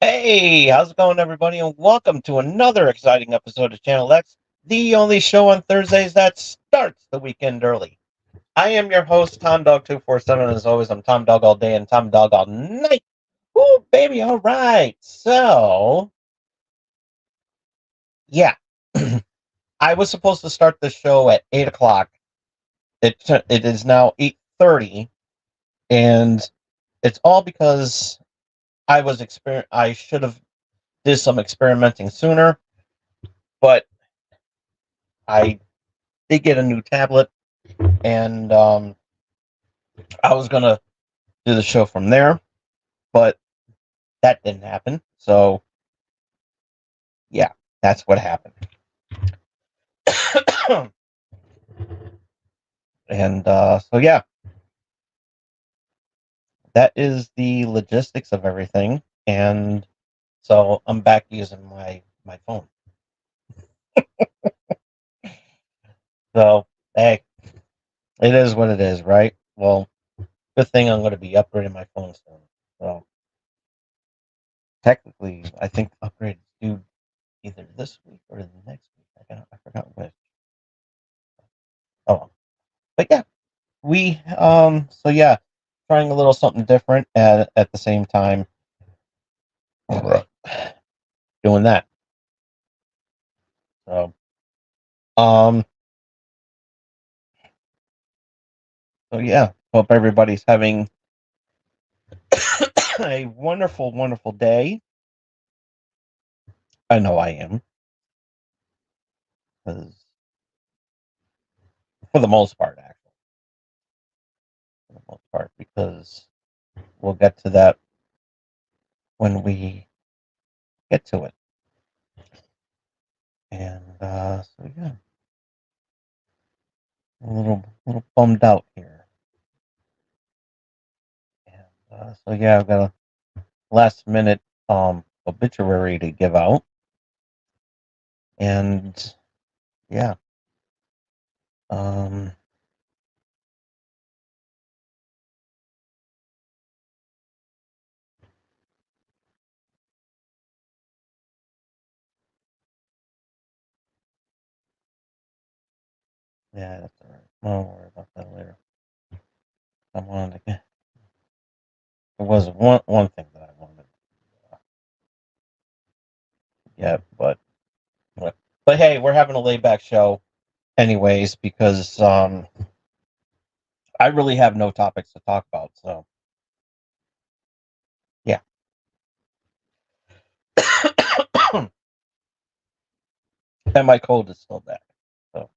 Hey, how's it going, everybody? And welcome to another exciting episode of Channel X, the only show on Thursdays that starts the weekend early. I am your host, Tom Dog 247. As always, I'm Tom Dog all day and Tom Dog all night. Ooh, baby, all right. So, yeah, I was supposed to start the show at 8 o'clock. It is now 8:30, and it's all because I should have did some experimenting sooner, but I did get a new tablet, and I was gonna do the show from there, but that didn't happen. So yeah, that's what happened. And so yeah, that is the logistics of everything. And so I'm back using my phone. So hey, it is what it is, right? Well, good thing I'm going to be upgrading my phone soon. So technically, I think the upgrade is due either this week or the next week. I forgot which. Oh, but yeah, so yeah, trying a little something different at the same time doing that. So um so yeah, hope everybody's having a wonderful, wonderful day. I know I am, because for the most part, actually, for the most part, because we'll get to that when we get to it. And so yeah, a little bummed out here. And so yeah, I've got a last minute obituary to give out, and yeah, um, yeah, that's all right. I'll worry about that later. I wanted to. It was one thing that I wanted. Uh, yeah, but hey, we're having a laid back show, anyways, because I really have no topics to talk about. So yeah, and my cold is still back. So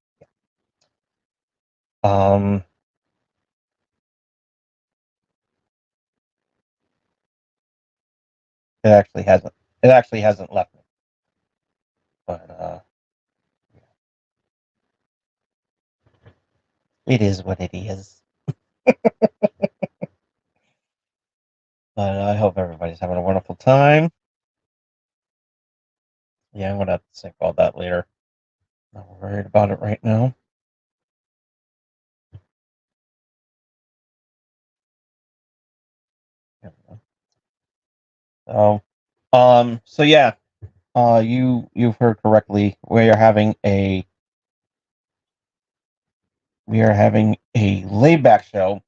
um, it actually hasn't. It actually hasn't left me. But it is what it is. But I hope everybody's having a wonderful time. Yeah, I'm gonna have to think about that later. Not worried about it right now. So, so yeah, you've heard correctly. We are having a laid back show.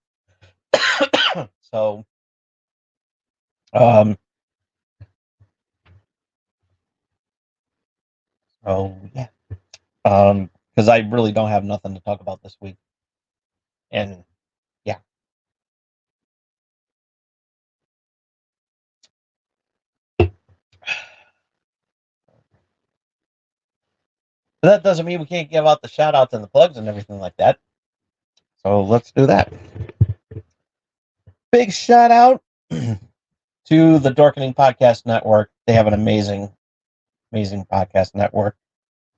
So, um, yeah, because I really don't have nothing to talk about this week, and yeah, But that doesn't mean we can't give out the shout outs and the plugs and everything like that. So let's do that. Big shout out to the Dorkening Podcast Network. They have an amazing podcast network.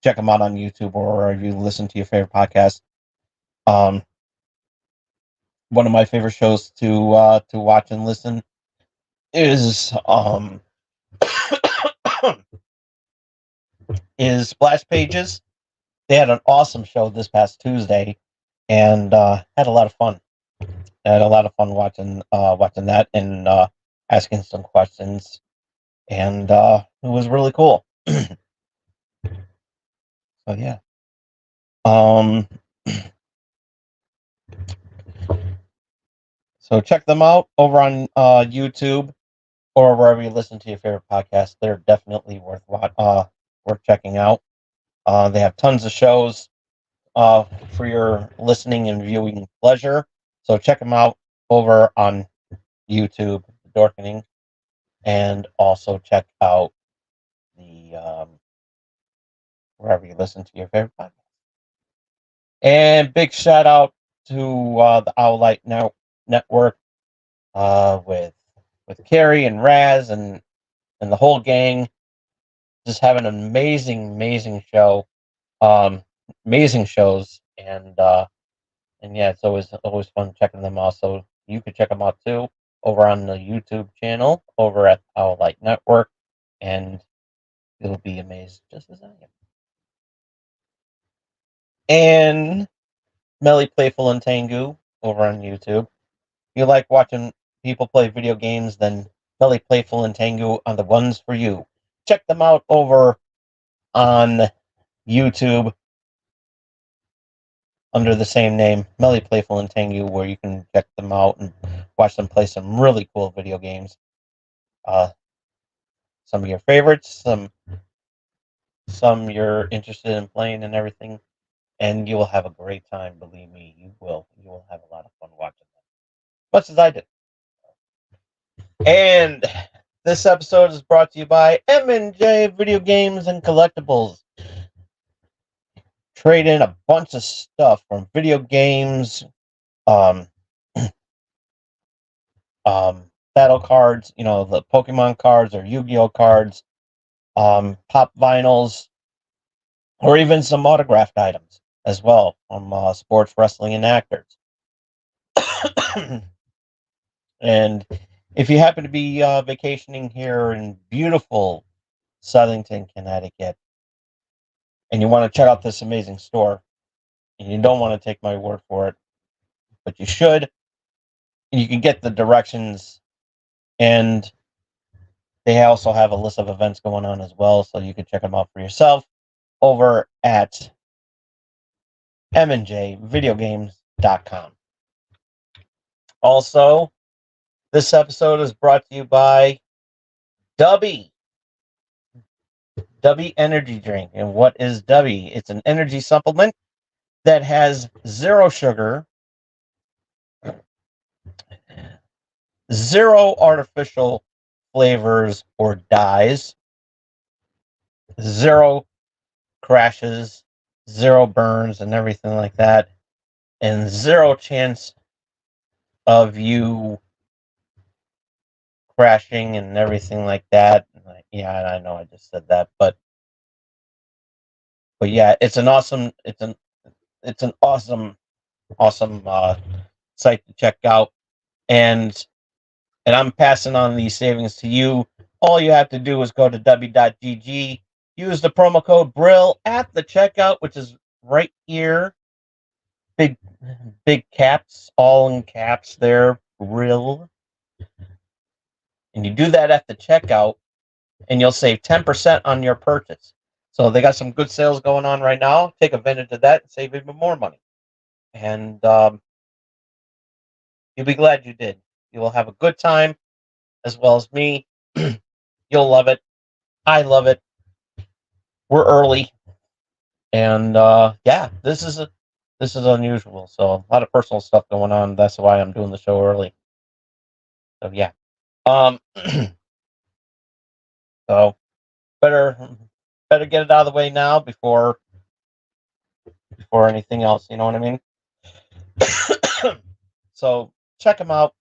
Check them out on YouTube or wherever you listen to your favorite podcast. One of my favorite shows to watch and listen is is Splash Pages. They had an awesome show this past Tuesday, and had a lot of fun. I had a lot of fun watching that and asking some questions, and it was really cool. So yeah. So check them out over on YouTube or wherever you listen to your favorite podcast. They're definitely worth checking out. They have tons of shows for your listening and viewing pleasure. So check them out over on YouTube, Dorkening, and also check out the wherever you listen to your favorite podcast. And big shout out to the Owlite Network with Carrie and Raz and the whole gang. Just have an amazing show, amazing shows, and yeah, it's always fun checking them out. So you could check them out too over on the YouTube channel over at Owlite Network, and you'll be amazed just as I am. And Melly Playful and Tengu over on YouTube. If you like watching people play video games, then Melly Playful and Tengu are the ones for you. Check them out over on YouTube under the same name, Melly Playful and Tengu, where you can check them out and watch them play some really cool video games. Some of your favorites, some you're interested in playing and everything, and you will have a great time. Believe me, you will. You will have a lot of fun watching them, much as I did. And this episode is brought to you by M&J Video Games and Collectibles. Trade in a bunch of stuff from video games, battle cards, the Pokemon cards or Yu-Gi-Oh cards, pop vinyls, or even some autographed items as well from sports, wrestling, and actors. And if you happen to be vacationing here in beautiful Southington, Connecticut, and you want to check out this amazing store, and you don't want to take my word for it, but you should, and you can get the directions, and they also have a list of events going on as well, so you can check them out for yourself over at mnjvideogames.com. Also, this episode is brought to you by Dubby Energy Drink. And what is Dubby? It's an energy supplement that has zero sugar, zero artificial flavors or dyes, zero crashes, zero burns, and everything like that, and zero chance of you crashing and everything like that. Yeah, I know I just said that, but yeah, it's an awesome site to check out, and I'm passing on these savings to you. All you have to do is go to w.gg, use the promo code BRILL at the checkout, which is right here. Big caps, all in caps there, BRILL. And you do that at the checkout, and you'll save 10% on your purchase. So they got some good sales going on right now. Take advantage of that and save even more money. And you'll be glad you did. You will have a good time, as well as me. You'll love it. I love it. We're early, and yeah, this is unusual. So a lot of personal stuff going on. That's why I'm doing the show early. So yeah, so better get it out of the way now before before anything else. You know what I mean? So check them out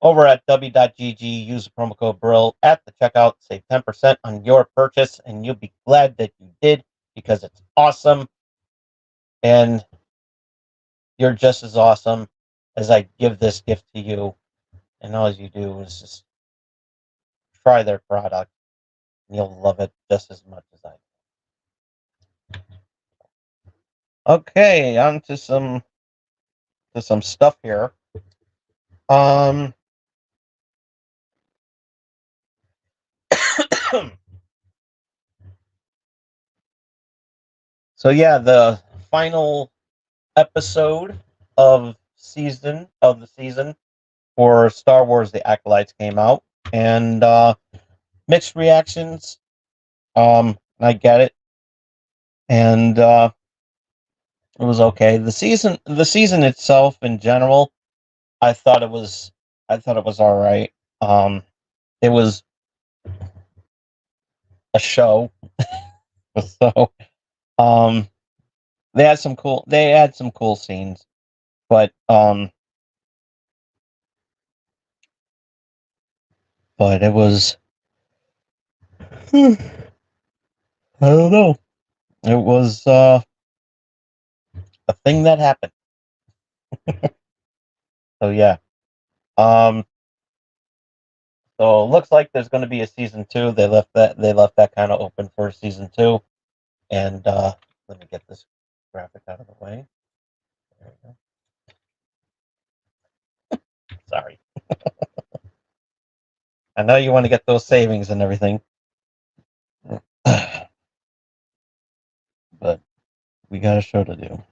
over at w.gg. Use the promo code Brill at the checkout. Save 10% on your purchase, and you'll be glad that you did because it's awesome. And you're just as awesome as I give this gift to you. And all you do is just try their product, and you'll love it just as much as I do. Okay, on to some stuff here. So yeah, the final episode of the season for Star Wars: The Acolytes came out, and mixed reactions. I get it, and it was okay. The season itself, in general, I thought it was all right. It was a show, so they had some cool scenes, but it was I don't know. It was a thing that happened. So yeah. So it looks like there's going to be a season 2. They left that kind of open for season 2. And let me get this graphic out of the way. There we go. Sorry. I know you want to get those savings and everything. But we got a show to do.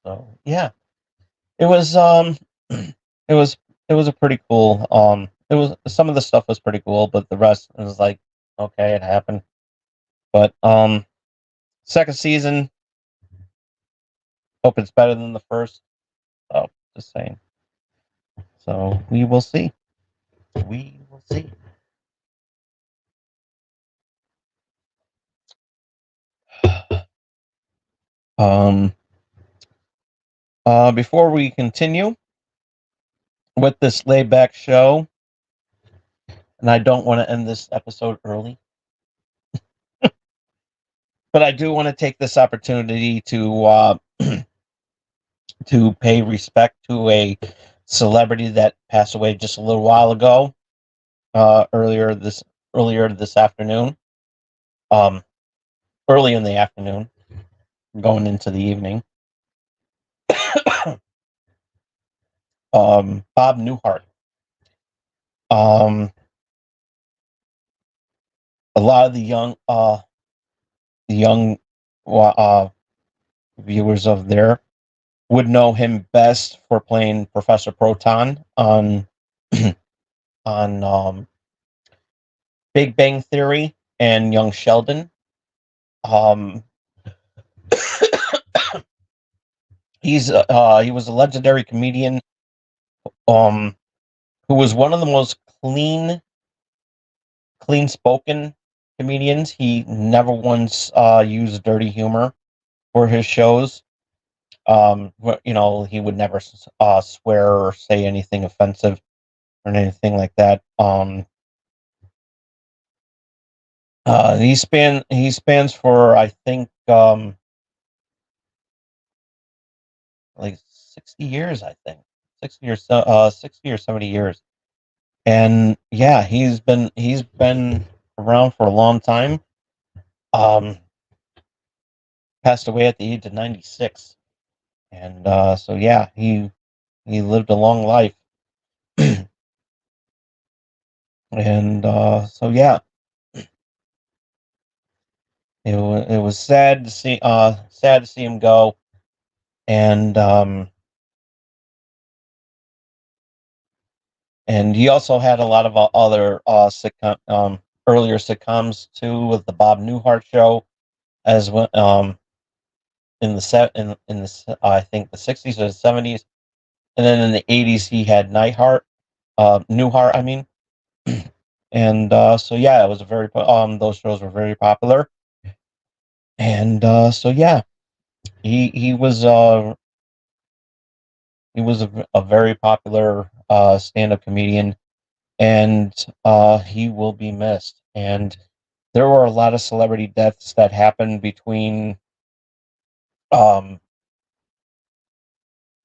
So yeah. It was it was a pretty cool it was some of the stuff was pretty cool, but the rest was like, okay, it happened. But second season, hope it's better than the first. Oh, just saying. So we will see. We will see. Before we continue with this laid back show, and I don't want to end this episode early, but I do want to take this opportunity to to pay respect to a celebrity that passed away just a little while ago, earlier this afternoon, early in the afternoon, going into the evening. Bob Newhart. A lot of the young viewers of there would know him best for playing Professor Proton on on Big Bang Theory and Young Sheldon. He was a legendary comedian who was one of the most clean spoken comedians. He never once used dirty humor for his shows. He would never swear or say anything offensive or anything like that. He spans for, I think, like 60 years. I think 60 or 70 years. And yeah, he's been around for a long time. Passed away at the age of 96, and so yeah, he lived a long life. And so yeah, it was sad to see him go. And he also had a lot of other earlier sitcoms too, with the Bob Newhart Show, as well, in the I think the 60s or the 70s, and then in the 80s he had Newhart, I mean. And so yeah, it was those shows were very popular. And so yeah, he was a very popular stand-up comedian, and he will be missed. And there were a lot of celebrity deaths that happened um,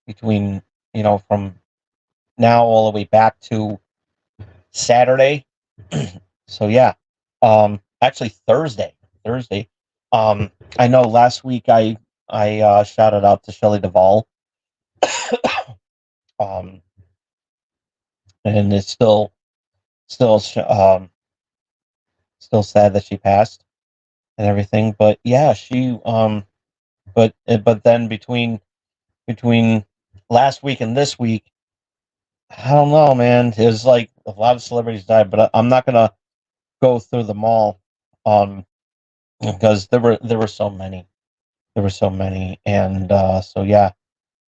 between from now all the way back to Saturday. So yeah, actually Thursday. I know last week I shouted out to Shelley Duvall, um, and it's still still sad that she passed and everything. But yeah, but then between last week and this week, I don't know, man. There's like a lot of celebrities died, but I'm not gonna go through them all, um, because there were so many. There were so many, and so yeah.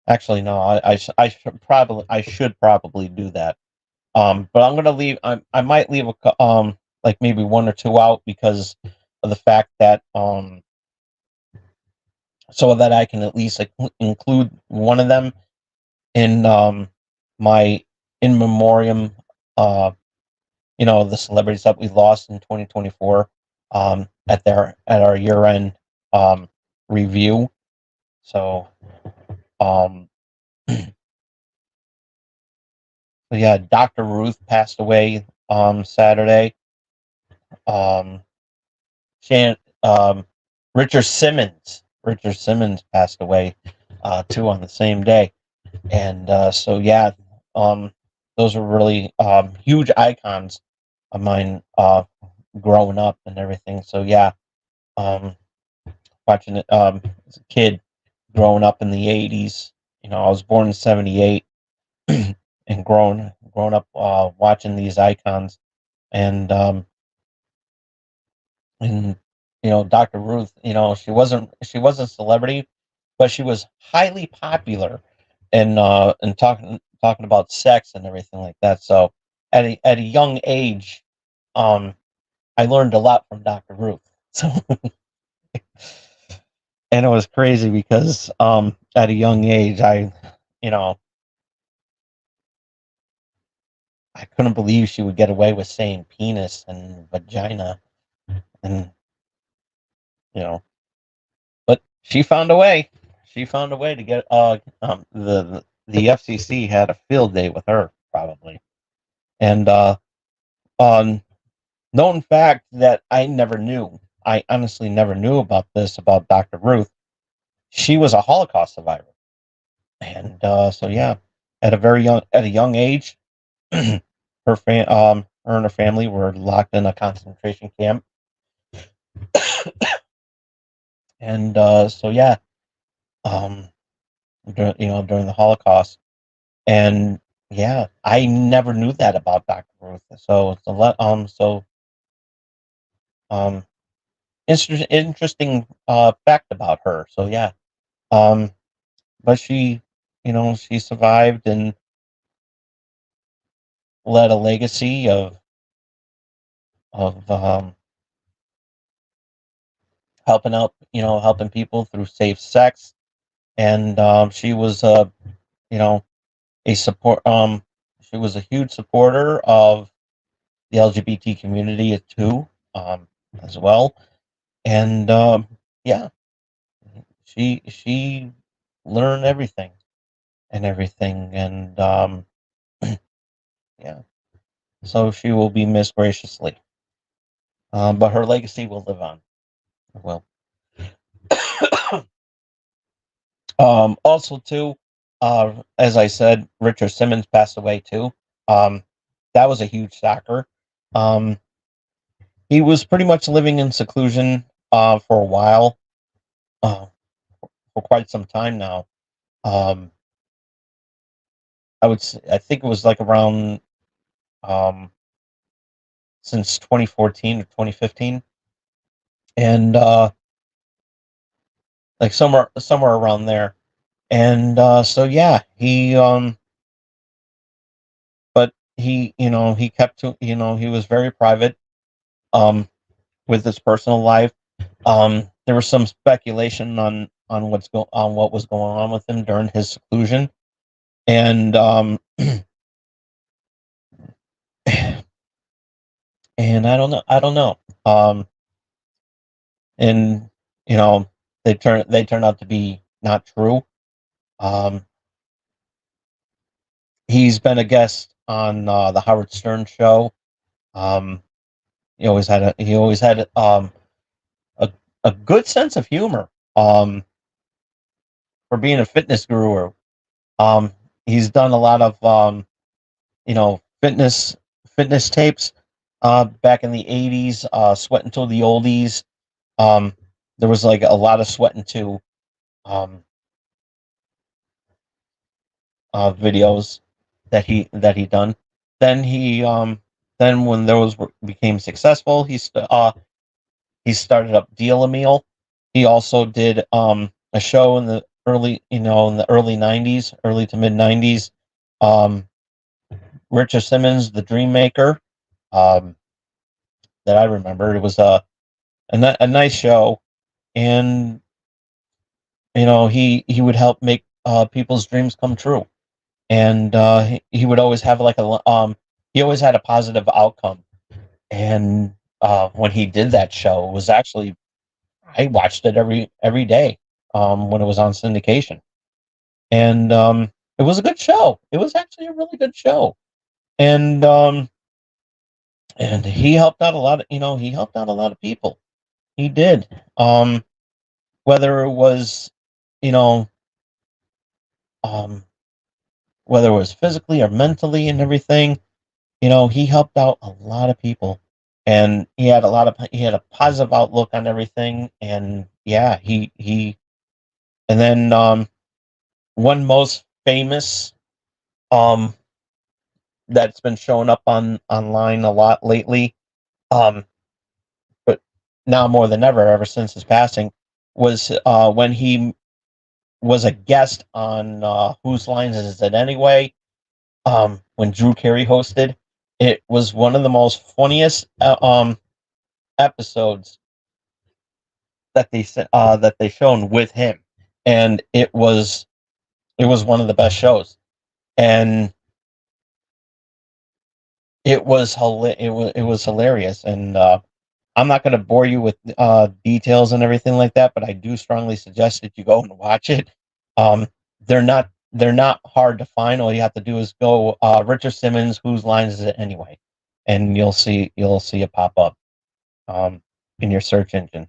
Actually, no. I should probably do that. But I'm gonna leave. I might leave like maybe one or two out because of the fact that so that I can at least like, include one of them in my in memoriam. Uh, the celebrities that we lost in 2024 at our year end review. So um, so yeah, Dr. Ruth passed away Saturday. Um, Shan um, Richard Simmons passed away too on the same day, and so yeah, um, those were really huge icons of mine growing up and everything. So yeah, um, watching it as a kid growing up in the '80s. I was born in '78, and growing up watching these icons, and and Dr. Ruth, she wasn't a celebrity, but she was highly popular and talking about sex and everything like that. So at a young age, um, I learned a lot from Dr. Ruth. So and it was crazy because at a young age, you know I couldn't believe she would get away with saying penis and vagina, and you know but she found a way. She found a way to get the FCC had a field day with her probably. And on known fact that I never knew. I honestly never knew about this about Dr. Ruth. She was a Holocaust survivor, and so yeah, at a young age, her and her family were locked in a concentration camp, and so yeah, um, during the Holocaust. And yeah, I never knew that about Dr. Ruth. So it's a lot. Um, interesting fact about her. So yeah. Um, but she survived and led a legacy of helping out, helping people through safe sex. And she was you know, a support. She was a huge supporter of the LGBT community too, as well. And yeah, she learned everything, and yeah. So she will be missed graciously, but her legacy will live on. Well, also too, as I said, Richard Simmons passed away too. Um, that was a huge shocker. Um, he was pretty much living in seclusion for a while, uh, for quite some time now. Um, I think it was like around um, since 2014 or 2015, and like somewhere around there. And so yeah, but he kept to he was very private um with his personal life. there was some speculation on on what was going on with him during his seclusion, and and I don't know, and you know they turned out to be not true. Um, he's been a guest on the Howard Stern show. Um, he always had a a good sense of humor. For being a fitness guru. Um, he's done a lot of fitness tapes back in the '80s. Sweat Until the Oldies. Um, there was like a lot of Sweating to um, videos that he done. Then then when those became successful, he started up Deal a Meal. He also did a show in the early '90s, early to mid '90s. Um, Richard Simmons, The Dream Maker, um, that I remember. It was a nice show, and he would help make people's dreams come true, and he would always have he always had a positive outcome, and when he did that show, it was actually I watched it every day when it was on syndication, and it was a good show. It was actually a really good show, and he helped out a lot of he helped out a lot of people. He did. Whether it was you know um whether it was physically or mentally and everything, he helped out a lot of people, and he had a positive outlook on everything, and yeah, he and then one most famous um that's been showing up on online a lot lately, um but now more than ever since his passing, was when he was a guest on Whose Lines Is It Anyway? When Drew Carey hosted, it was one of the most funniest episodes that they shown with him, and it was one of the best shows, and it was hilarious, and I'm not going to bore you with details and everything like that, but I do strongly suggest that you go and watch it. Um, they're not hard to find. All you have to do is go Richard Simmons. Whose Lines Is It Anyway? And you'll see it pop up um, in your search engine.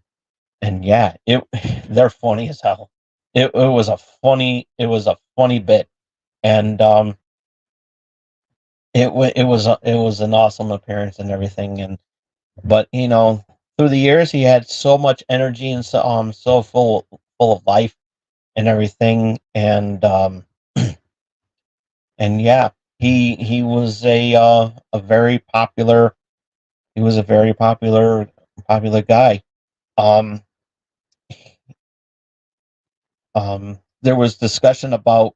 And yeah, it they're funny as hell. It was a funny bit, and it was an awesome appearance and everything. And but through the years he had so much energy and so full of life and everything, and yeah, he was a very popular he was a very popular guy. um there was discussion about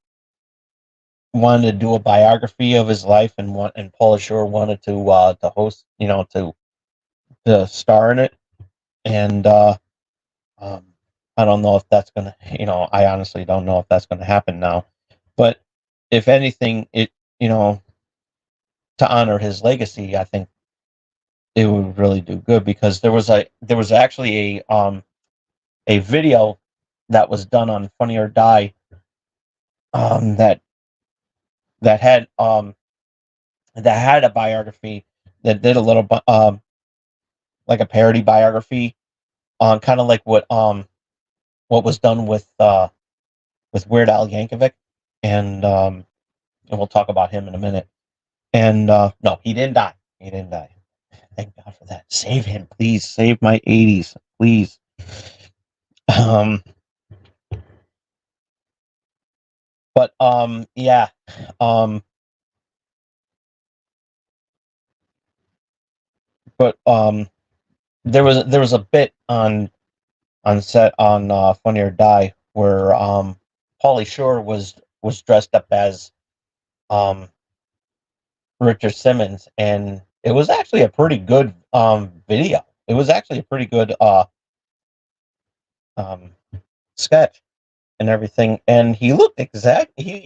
wanting to do a biography of his life, and Paula Shore wanted to host, to star in it, and um I don't know if that's gonna I honestly don't know if that's gonna happen now. But if anything, you know, to honor his legacy, I think it would really do good, because there was actually a video that was done on Funny or Die, um that that had um that had a biography, that did a little like a parody biography on kind of like what was done with Weird Al Yankovic, and we'll talk about him in a minute. And no, he didn't die. He didn't die. Thank God for that. Save him, please. Save my '80s, please. Um, but yeah. Um, but there was a bit on set on Funny or Die where Pauly Shore was dressed up as um Richard Simmons, and it was actually a pretty good video. It was actually a pretty good um, sketch and everything, and he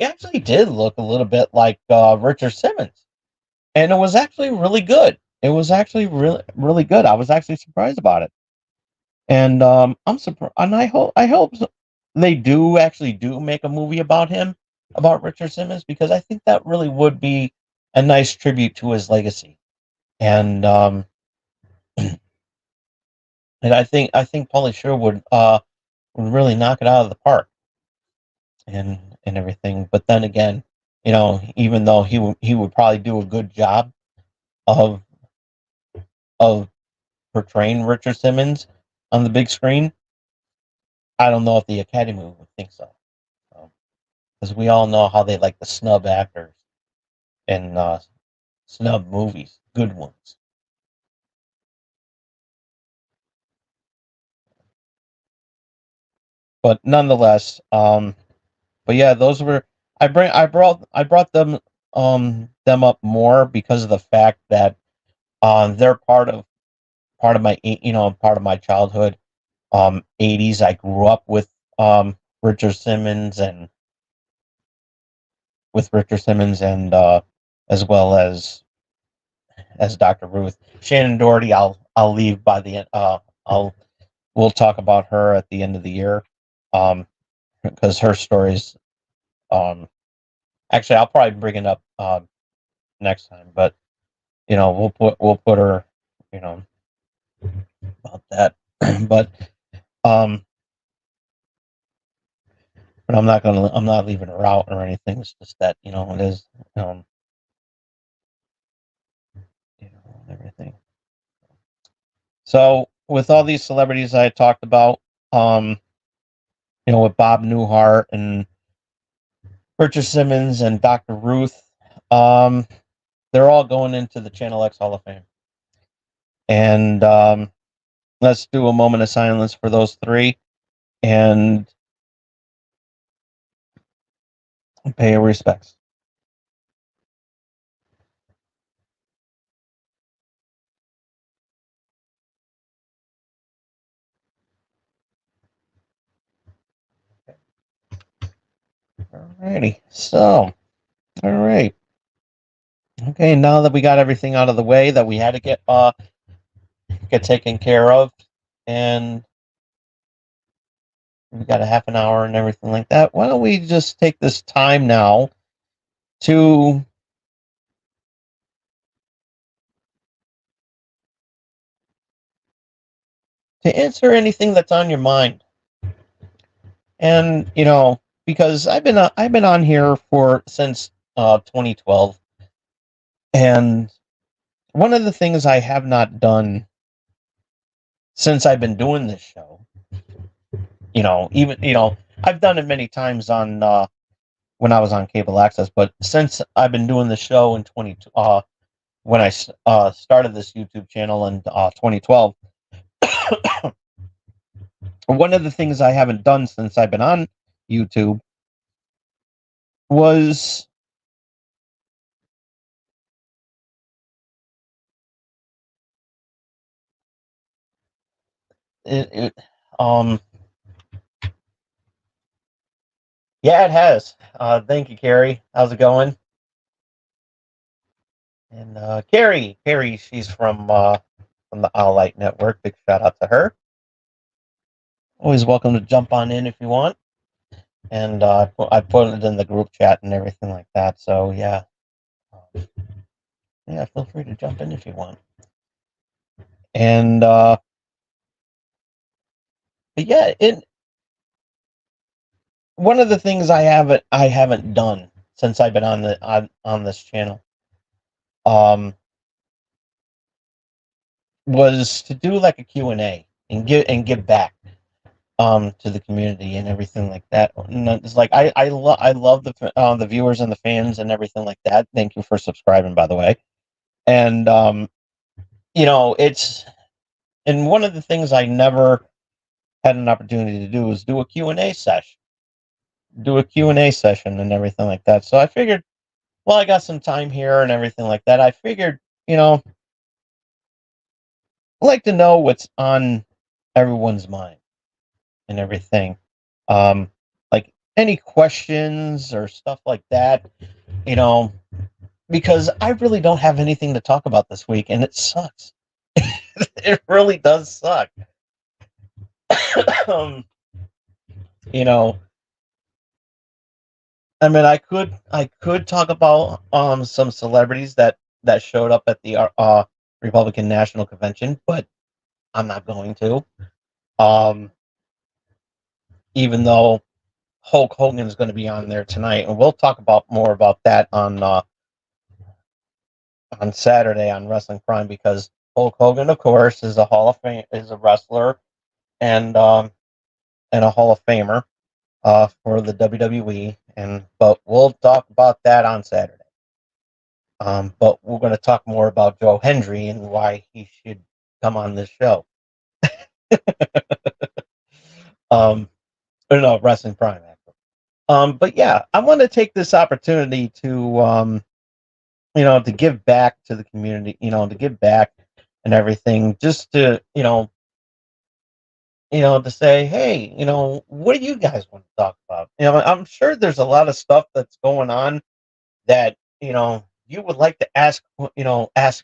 actually did look a little bit like Richard Simmons, and it was actually really good. It was actually really good. I was actually surprised about it, and I'm surprised, and I hope they do make a movie about him, about Richard Simmons, because I think that really would be a nice tribute to his legacy, and and I think Pauly Shore would really knock it out of the park, and everything. But then again, even though he would probably do a good job of of portraying Richard Simmons on the big screen, I don't know if the Academy would think so, because we all know how they like to snub actors and snub movies, good ones. But nonetheless, but yeah, those were I brought them up more because of the fact that they're part of my part of my childhood. 80s. I grew up Richard Simmons and Richard Simmons and as well as Dr. Ruth. Shannon Doherty, I'll leave by the end. I'll We'll talk about her at the end of the year, um, because her stories. Um, Actually, I'll probably bring it up next time, but we'll put her, you know, about that. but um, but I'm not leaving her out or anything. It's just that it is um everything. So with all these celebrities I talked about, um, with Bob Newhart and Richard Simmons and Dr. Ruth, um, they're all going into the Channel X Hall of Fame. And let's do a moment of silence for those three and pay your respects. Alrighty. So, all right. Okay, now that we got everything out of the way that we had to get taken care of, and we got a half an hour and everything like that, why don't we just take this time now to answer anything that's on your mind. And because I've been on here for since 2012, and one of the things I have not done since I've been doing this show, even I've done it many times on when I was on cable access, but since I've been doing the show in 20 when I started this YouTube channel in 2012, one of the things I haven't done since I've been on YouTube was it yeah, it has. Thank you, Carrie. How's it going? And Carrie, she's from the All Light Network. Big shout out to her. Always welcome to jump on in if you want. And I put it in the group chat and everything like that. So yeah, yeah, feel free to jump in if you want. And but yeah, it one of the things I haven't done since I've been on this channel um was to do like a Q&A and give back to the community and everything like that. And it's like I love the viewers and the fans and everything like that. Thank you for subscribing, by the way. And it's and one of the things I never had an opportunity to do was do a Q&A session, and everything like that. So I figured, well, I got some time here and everything like that. I figured, I like to know what's on everyone's mind. and everything. Like any questions or stuff like that, you know, because I really don't have anything to talk about this week, and it sucks. It really does suck. um, you know, I mean, I could talk about some celebrities that showed up at the Republican National Convention, but I'm not going to. Um, Even though Hulk Hogan is going to be on there tonight, and we'll talk about more about that on Saturday on Wrestling Prime, because Hulk Hogan, of course, is a Hall of Fame, is a wrestler, and a Hall of Famer for the WWE, but we'll talk about that on Saturday. But we're going to talk more about Joe Hendry and why he should come on this show. Or no, Wrestling Prime, actually. But yeah, I want to take this opportunity to to give back to the community, to give back and everything, just to to say, hey, what do you guys want to talk about? I'm sure there's a lot of stuff that's going on that you would like to ask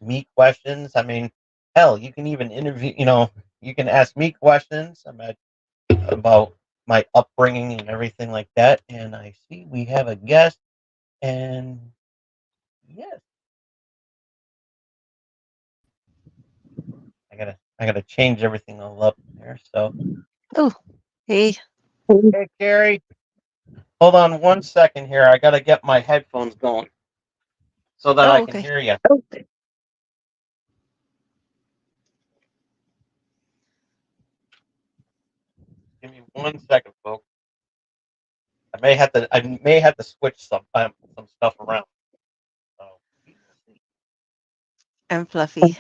me questions. I mean, hell, you can even interview, you can ask me questions about my upbringing and everything like that. And I see we have a guest, and yes, I gotta change everything all up there. So, Oh, hey. hey, Gary, hold on 1 second here. I gotta get my headphones going so that I Oh, can okay. hear you. Give me 1 second, folks. I may have to switch some stuff around. So, I'm Fluffy.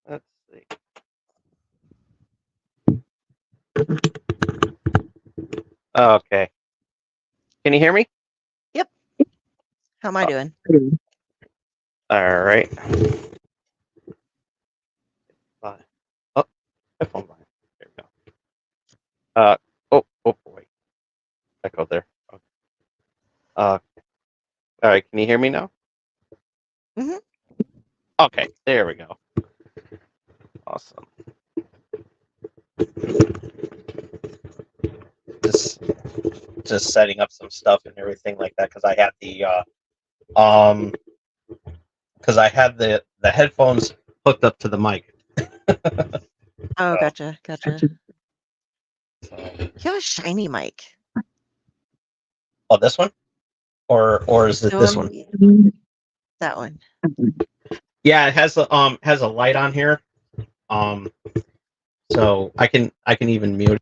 let's see. Okay. Can you hear me? Yep. How am I doing? All right. Fine. Oh, headphone line. There we go. Oh boy. Echo there. Okay. All right. Can you hear me now? Mm-hmm. Okay. There we go. Awesome. Just just setting up some stuff and everything like that, because I had the headphones hooked up to the mic. Oh, So, gotcha. so, You have a shiny mic. oh, this one, or is it The this one, one? that one. Yeah, it has a light on here. So I can even mute it.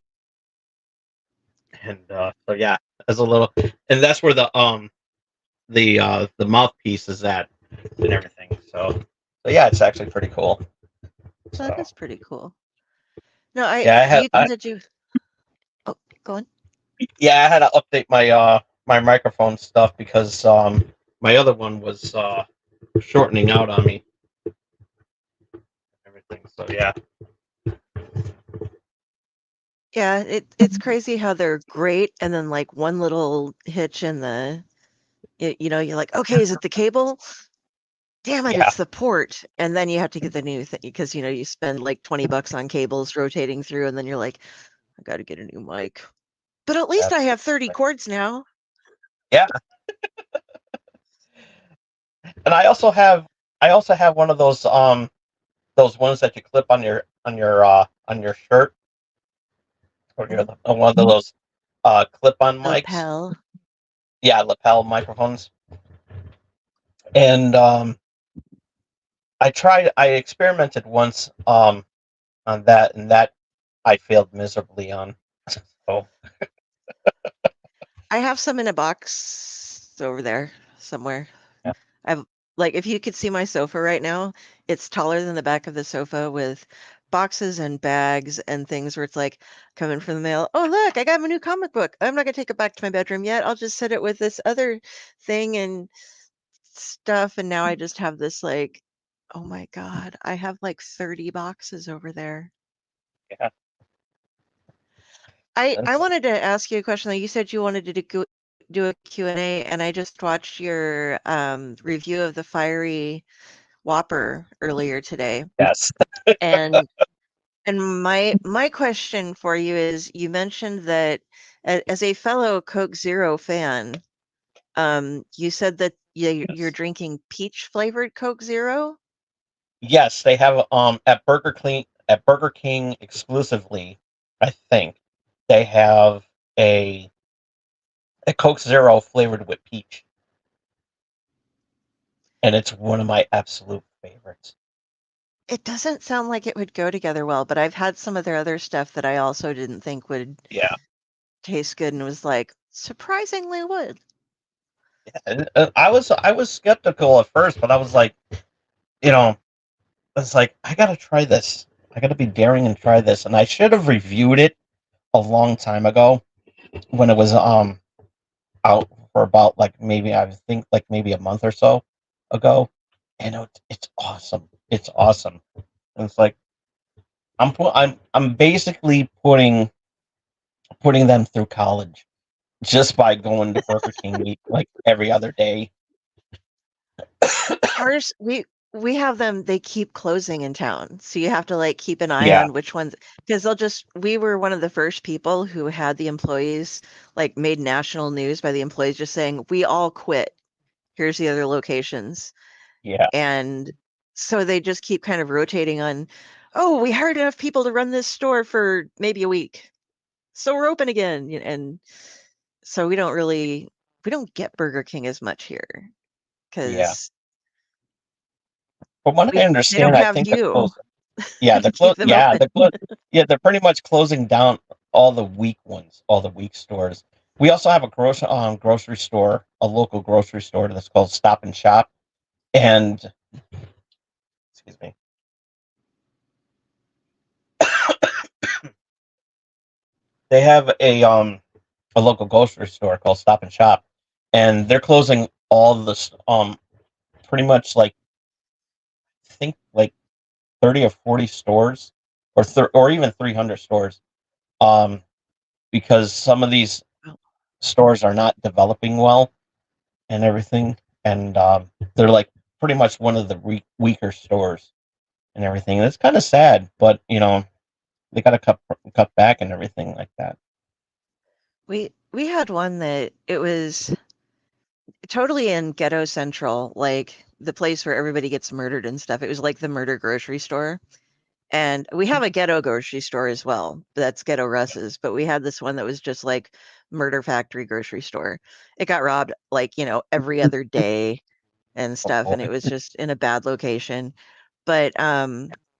And so yeah, as a little, and that's where the mouthpiece is at and everything. So yeah, it's actually pretty cool. So that is pretty cool. No, Yeah, you said you. Oh, go on. yeah, I had to update my microphone stuff because my other one was shortening out on me. Everything. So yeah. Yeah, it's crazy how they're great, and then like one little hitch in you're like, okay, is it the cable? Damn it, Yeah. it's the port. And then you have to get the new thing because you spend like $20 on cables rotating through, and then you're like, I got to get a new mic. But at least I have 30 cords now. Yeah. And I also have one of those ones that you clip on your shirt, or one of those clip-on mics. Lapel. Yeah, lapel microphones. And I experimented once on that, and that I failed miserably on. So I have some in a box over there somewhere. yeah. I've like if you could see my sofa right now, it's taller than the back of the sofa with boxes and bags and things where it's like coming from the mail. Oh, look, I got my new comic book. I'm not gonna take it back to my bedroom yet. I'll just set it with this other thing and stuff, and now I just have this like, oh my God, I have like 30 boxes over there. Yeah. I wanted to ask you a question. Though. You said you wanted to do a Q&A, and I just watched your review of the Fiery Whopper earlier today. Yes. And my question for you is, you mentioned that as a fellow Coke Zero fan, you said that you're drinking peach flavored Coke Zero. Yes, they have at Burger King exclusively, I think. They have a Coke Zero flavored with peach. And it's one of my absolute favorites. It doesn't sound like it would go together well, but I've had some of their other stuff that I also didn't think would Yeah. taste good, and was like, surprisingly would. And, I was skeptical at first, but I was like, you know, I was like, I gotta try this. I gotta be daring and try this. And I should have reviewed it a long time ago when it was out for about like maybe I think like maybe a month or so ago. And it's awesome. It's awesome. And it's like I'm basically putting them through college just by going to Burger King like every other day. Ours, we have them. They keep closing in town, so you have to like keep an eye Yeah. on which ones, because they'll just. We were one of the first people who had the employees like made national news by the employees just saying, "We all quit. Here's the other locations," Yeah. and so they just keep kind of rotating on. Oh, we hired enough people to run this store for maybe a week, so we're open again. And so we don't get Burger King as much here Yeah. because From what I they don't understand, I have think they're you closing. Yeah, to keep them yeah, open. yeah, they're pretty much closing down all the weak ones, all the weak stores. We also have a grocery store, a local grocery store that's called Stop and Shop, and excuse me, they have a local grocery store called Stop and Shop, and they're closing all pretty much like I think like 30 or 40 stores, or even 300 stores, um, because some of these Oh. stores are not developing well and everything, and they're like pretty much one of the weaker stores and everything. And it's kind of sad, but they got to cut back and everything like that. We had one that it was totally in ghetto central, like the place where everybody gets murdered and stuff. It was like the murder grocery store. And we have a ghetto grocery store as well. That's Ghetto Russ's, but we had this one that was just like murder factory grocery store. It got robbed like, every other day and Oh stuff, and it boy. was just in a bad location. But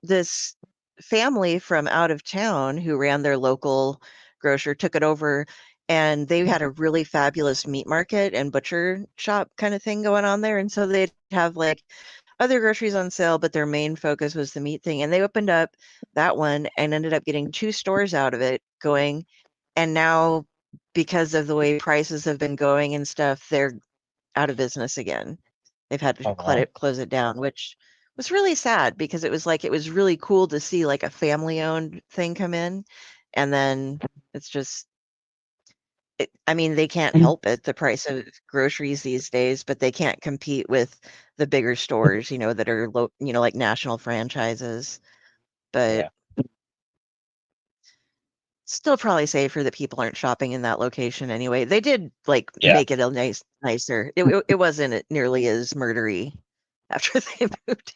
this family from out of town who ran their local grocer took it over, and they had a really fabulous meat market and butcher shop kind of thing going on there. And so they'd have like other groceries on sale, but their main focus was the meat thing. And they opened up that one and ended up getting 2 stores out of it going. And now, because of the way prices have been going and stuff, they're out of business again. They've had to Oh wow. close it down, which was really sad because it was really cool to see like a family owned thing come in, and then it's just I mean, they can't help it, the price of groceries these days, but they can't compete with the bigger stores, that are like national franchises. But Yeah. still probably safer that people aren't shopping in that location anyway. They did like Yeah. make it a nicer. It wasn't nearly as murdery after they moved.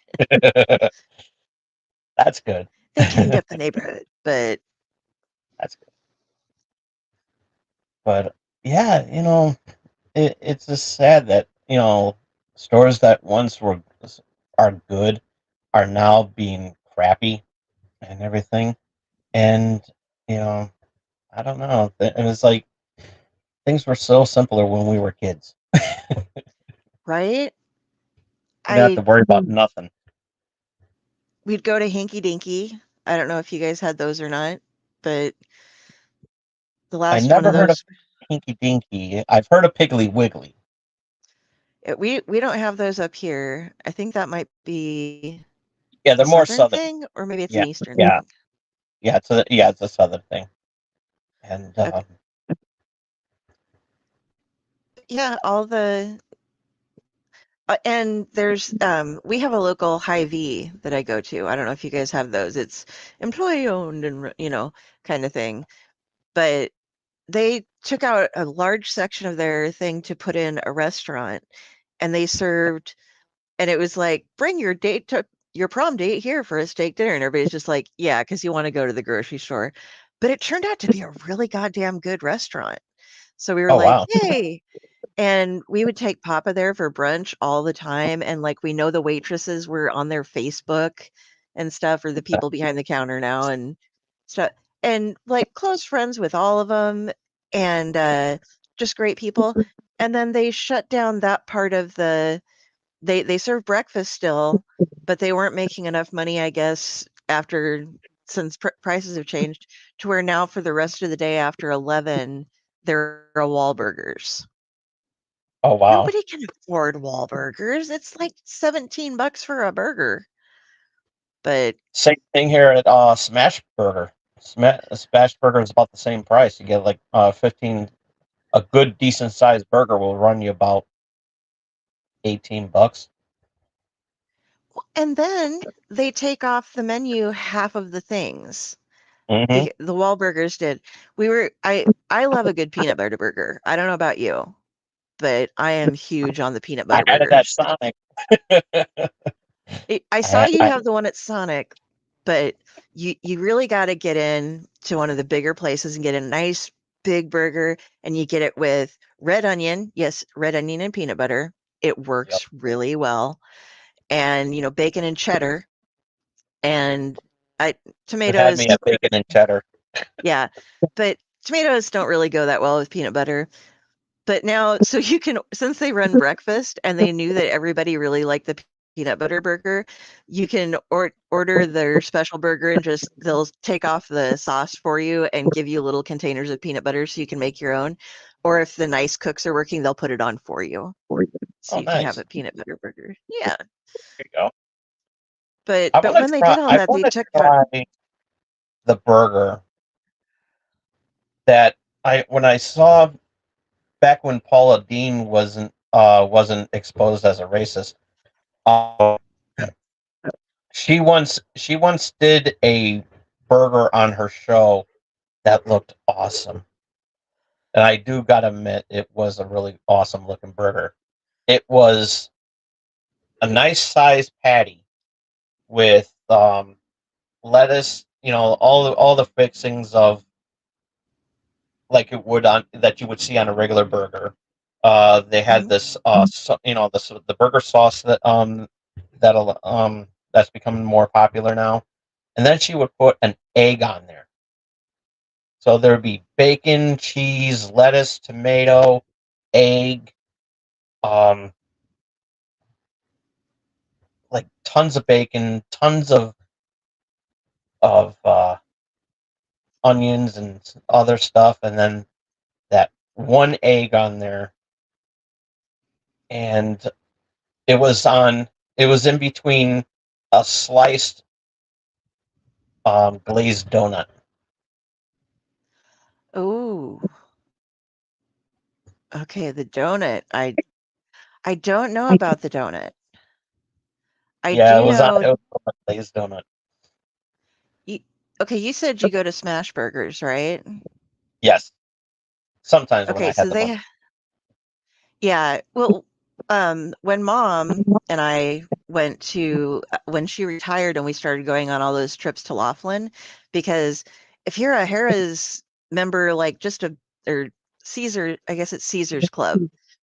That's good. They cleaned up the neighborhood, but That's good. But yeah, it's just sad that stores that once are good are now being crappy and everything. And you know, I don't know. And it's like things were so simpler when we were kids. right? We didn't have to I worry about nothing. We'd go to Hinky Dinky. I don't know if you guys had those or not, but the I last one never of heard of those, Pinky Dinky. I've heard of Piggly Wiggly. We don't have those up here. I think that might be Yeah, a they're more southern southern. thing, or maybe it's Yeah, an eastern yeah, thing. yeah. It's a southern thing, and Okay. Yeah, all the and there's we have a local Hy-Vee that I go to. I don't know if you guys have those. It's employee owned and kind of thing. But they took out a large section of their thing to put in a restaurant, and they served, and it was like, bring your date to your prom date here for a steak dinner, and everybody's just like, yeah, because you want to go to the grocery store. But it turned out to be a really goddamn good restaurant. So we were oh like, wow, yay. And we would take Papa there for brunch all the time. And like, we know the waitresses were on their Facebook and stuff, or the people behind the counter now and stuff. And like, close friends with all of them, and just great people. And then they shut down that part of they serve breakfast still, but they weren't making enough money, I guess, after since prices have changed, to where now for the rest of the day after 11, there are Wahlburgers. oh wow. Nobody can afford Wahlburgers. It's like $17 for a burger. But Same thing here at Smash Burger. Smash Burger is about the same price. You get like 15. A good decent sized burger will run you about $18. and then they take off the menu half of the things. Mm-hmm. The Wahlburgers did. I love a good peanut butter burger. I don't know about you, but I am huge on the peanut I butter had it at burgers. Sonic. I I saw had, you I, have the one at Sonic, but you really got to get in to one of the bigger places and get a nice big burger, and you get it with red onion. Yes, red onion and peanut butter. It yep. works really well. And bacon and cheddar, and I You had me tomatoes. at bacon and cheddar. Yeah, but tomatoes don't really go that well with peanut butter. But now, so you can, since they run breakfast and they knew that everybody really liked the peanut butter burger, you can order their special burger, and just they'll take off the sauce for you and give you little containers of peanut butter so you can make your own. Or if the nice cooks are working, they'll put it on for you so Oh, you can have nice. a peanut butter burger. Yeah, There you go. but when they did all I that, they want to took out. try the burger that when I saw back when Paula Dean wasn't exposed as a racist. Uh, she once did a burger on her show that looked awesome. And I do gotta admit, it was a really awesome looking burger. It was a nice sized patty with lettuce, all the fixings of like it would on that you would see on a regular burger. They had Mhm. this the burger sauce that's becoming more popular now, and then she would put an egg on there. So there would be bacon, cheese, lettuce, tomato, egg, um, like tons of bacon, tons of onions and other stuff, and then that one egg on there, and it was in between a sliced glazed donut. Oh, okay, the donut. I don't know about the donut. I Yeah, it do was on know. it was on a glazed donut. You, okay, you said you go to Smash Burgers, right? Yes, sometimes when Okay, I had so the money. yeah, well, when Mom and I went to when she retired and we started going on all those trips to Laughlin, because if you're a Harrah's member, like just or Caesar, I guess it's Caesar's Club,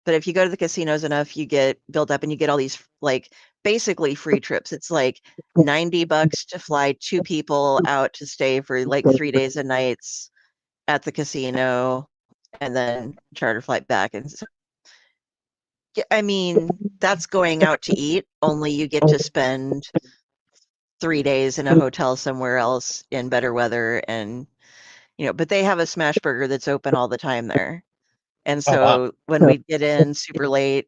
but if you go to the casinos enough, you get built up and you get all these like basically free trips. It's like $90 to fly two people out to stay for like 3 days and nights at the casino, and then charter flight back. And yeah, I mean, that's going out to eat, only you get to spend 3 days in a hotel somewhere else in better weather. And but they have a smash burger that's open all the time there. And Oh wow. so when we'd get in super late,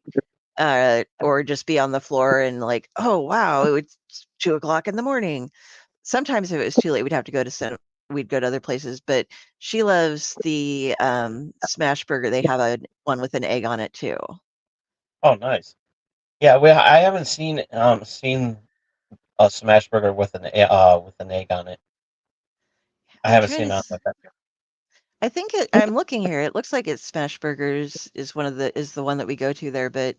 or just be on the floor and like, oh wow, it's 2 o'clock in the morning. Sometimes if it was too late, we'd go to other places. But she loves the smash burger. They have one with an egg on it too. Oh, nice. Yeah, I haven't seen a smash burger with with an egg on it. I I'm haven't trying seen to. it like that. I think I'm looking here. It looks like it's Smash Burgers is the one that we go to there, but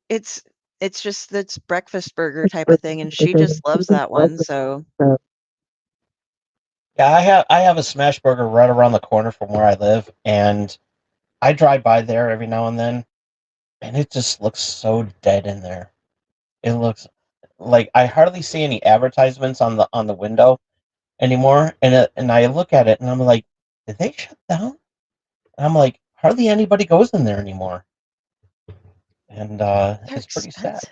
it's it's just that's breakfast burger type of thing, and she just loves that one. So Yeah, I have a smash burger right around the corner from where I live, and I drive by there every now and then, and it just looks so dead in there. It looks like I hardly see any advertisements on the window anymore, and I look at it and I'm like, did they shut down? And I'm like, hardly anybody goes in there anymore, and they're it's pretty sad. expensive.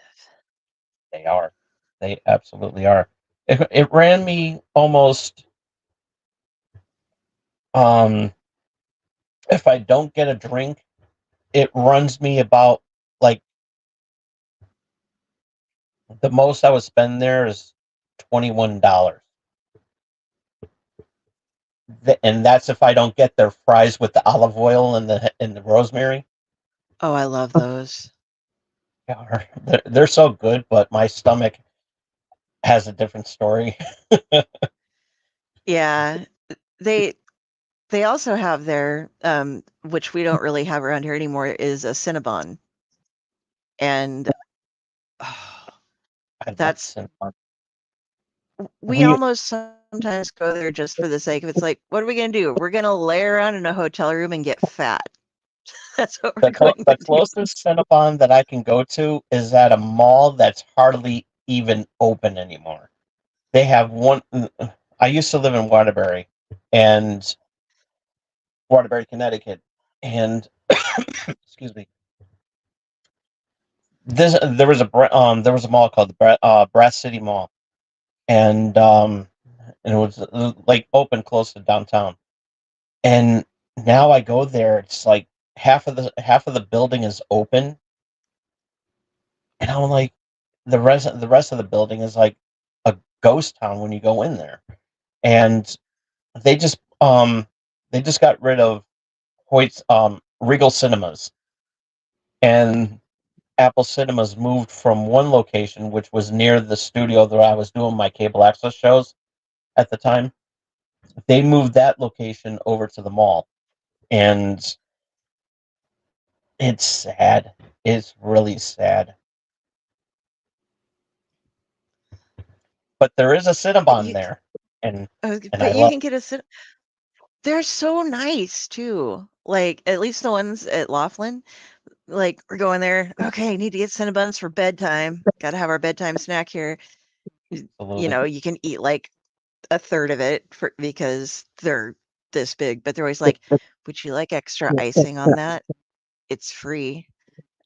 They are, they absolutely are. It ran me almost um if I don't get a drink, it runs me about like the most I would spend there is $21. And that's if I don't get their fries with the olive oil and the rosemary. Oh, I love those. They're so good, but my stomach has a different story. Yeah, they they also have their which we don't really have around here anymore, is a Cinnabon, and oh, I love that's Cinnabon. we We almost sometimes go there just for the sake of it's like, what are we gonna do? We're gonna lay around in a hotel room and get fat. That's what we're going the to do. closest Cinnabon that I can go to is at a mall that's hardly even open anymore. They have one. I used to live in Waterbury, and Connecticut, and excuse me. There was a mall called the Brass City Mall, and it was like open close to downtown. And now I go there, it's like half of the building is open, and I'm like, the rest of the building is like a ghost town when you go in there. And they just um they just got rid of Hoyt's Regal Cinemas, and Apple Cinemas moved from one location, which was near the studio that I was doing my cable access shows at the time. They moved that location over to the mall, and it's sad. It's really sad. But there is a But Cinnabon you, there, and and but I you love. can get they're so nice too. Like at least the ones at Laughlin. Like we're going there. Okay, need to get Cinnabons for bedtime. Got to have our bedtime snack here. You Absolutely. know, you can eat like a third of it because they're this big. But they're always like, "Would you like extra icing on that? It's free."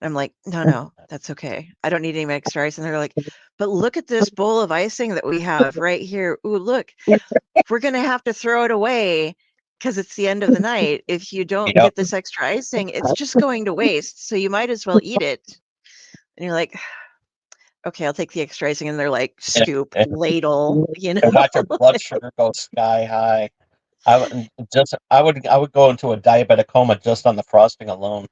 I'm like, "No, no, that's okay. I don't need any extra ice." And they're like, "But look at this bowl of icing that we have right here. Ooh, look, we're gonna have to throw it away because it's the end of the night. If you don't Yep. get this extra icing, it's just going to waste. So you might as well eat it." And you're like, "Okay, I'll take the extra icing." And they're like, And, "Scoop, ladle, you know." and watch your blood sugar go sky high. I would go into a diabetic coma just on the frosting alone.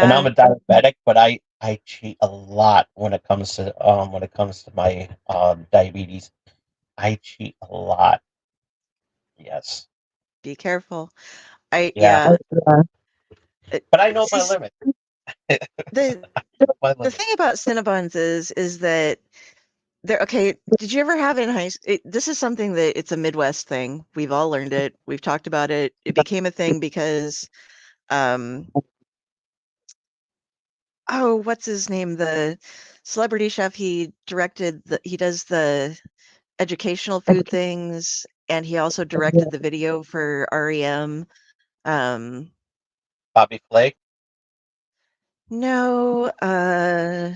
And I'm Yeah, a diabetic, but I cheat a lot when it comes to my diabetes. I cheat a lot. Yes. be careful. I Yeah. yeah. It, But I know my see, limit. the My the limit. thing about Cinnabons is that they're okay. Did you ever have in high school? This is something that it's a Midwest thing. We've all learned it. We've talked about it. It became a thing because um oh, what's his name? The celebrity chef, he does the educational food things, and he also directed the video for REM. Um, Bobby Flake. no,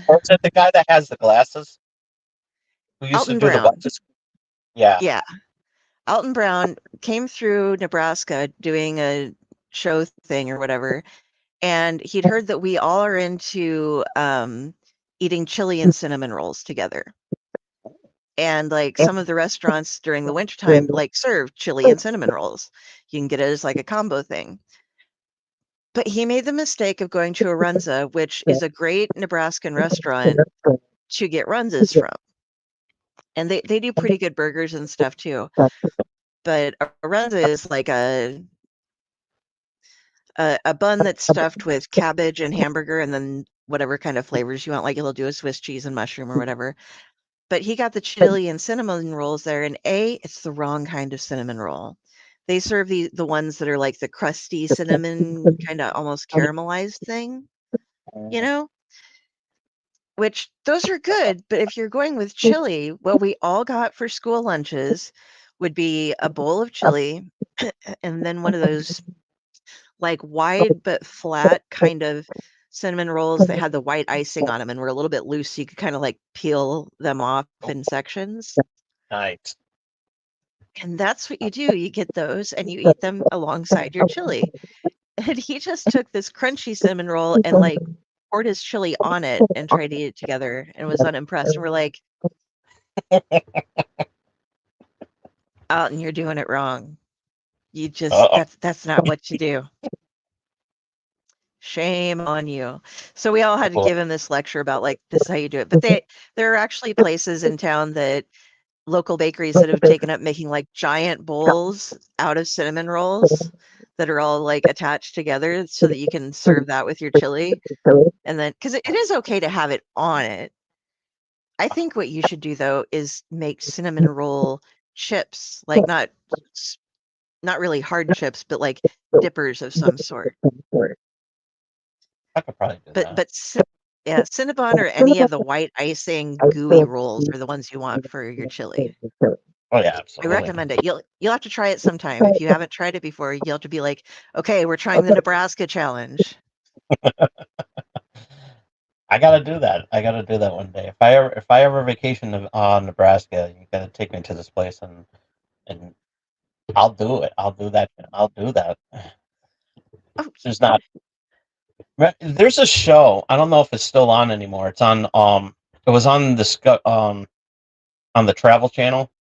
Or is it the guy that has the glasses who used to Alton do the Brown. watches? Yeah. Yeah, Alton Brown came through Nebraska doing a show thing or whatever, and he'd heard that we all are into eating chili and cinnamon rolls together. And like some of the restaurants during the wintertime like serve chili and cinnamon rolls. You can get it as like a combo thing. But he made the mistake of going to Arunza, which is a great Nebraskan restaurant to get runzas from. And they do pretty good burgers and stuff too. But Arunza is like a bun that's stuffed with cabbage and hamburger and then whatever kind of flavors you want. Like he'll do a Swiss cheese and mushroom or whatever. But he got the chili and cinnamon rolls there, and it's the wrong kind of cinnamon roll. They serve the ones that are like the crusty cinnamon, kind of almost caramelized thing, you know? Which those are good, but if you're going with chili, what we all got for school lunches would be a bowl of chili and then one of those like wide but flat kind of cinnamon rolls that had the white icing on them and were a little bit loose, so you could kind of like peel them off in sections. Nice. And that's what you do. You get those and you eat them alongside your chili. And he just took this crunchy cinnamon roll and like poured his chili on it and tried to eat it together and was unimpressed. And we're like, Alton, you're doing it wrong. You just that's not what you do. Shame on you. So we all had to give him this lecture about like this is how you do it. But there are actually places in town that local bakeries that have taken up making like giant bowls out of cinnamon rolls that are all like attached together so that you can serve that with your chili. And then because it is okay to have it on it. I think what you should do though is make cinnamon roll chips, like not really hard chips, but like dippers of some sort. I could probably do that. But yeah, Cinnabon or any of the white icing gooey rolls are the ones you want for your chili. Oh yeah, I absolutely. recommend it. You'll have to try it sometime. If you haven't tried it before, you'll have to be like, okay, we're trying the Nebraska challenge. I gotta do that. I gotta do that one day. If I ever vacation on Nebraska, you gotta take me to this place and I'll do it. I'll do that. I'll do that. Oh, There's not. There's a show. I don't know if it's still on anymore. It's on. It was on the on the Travel Channel.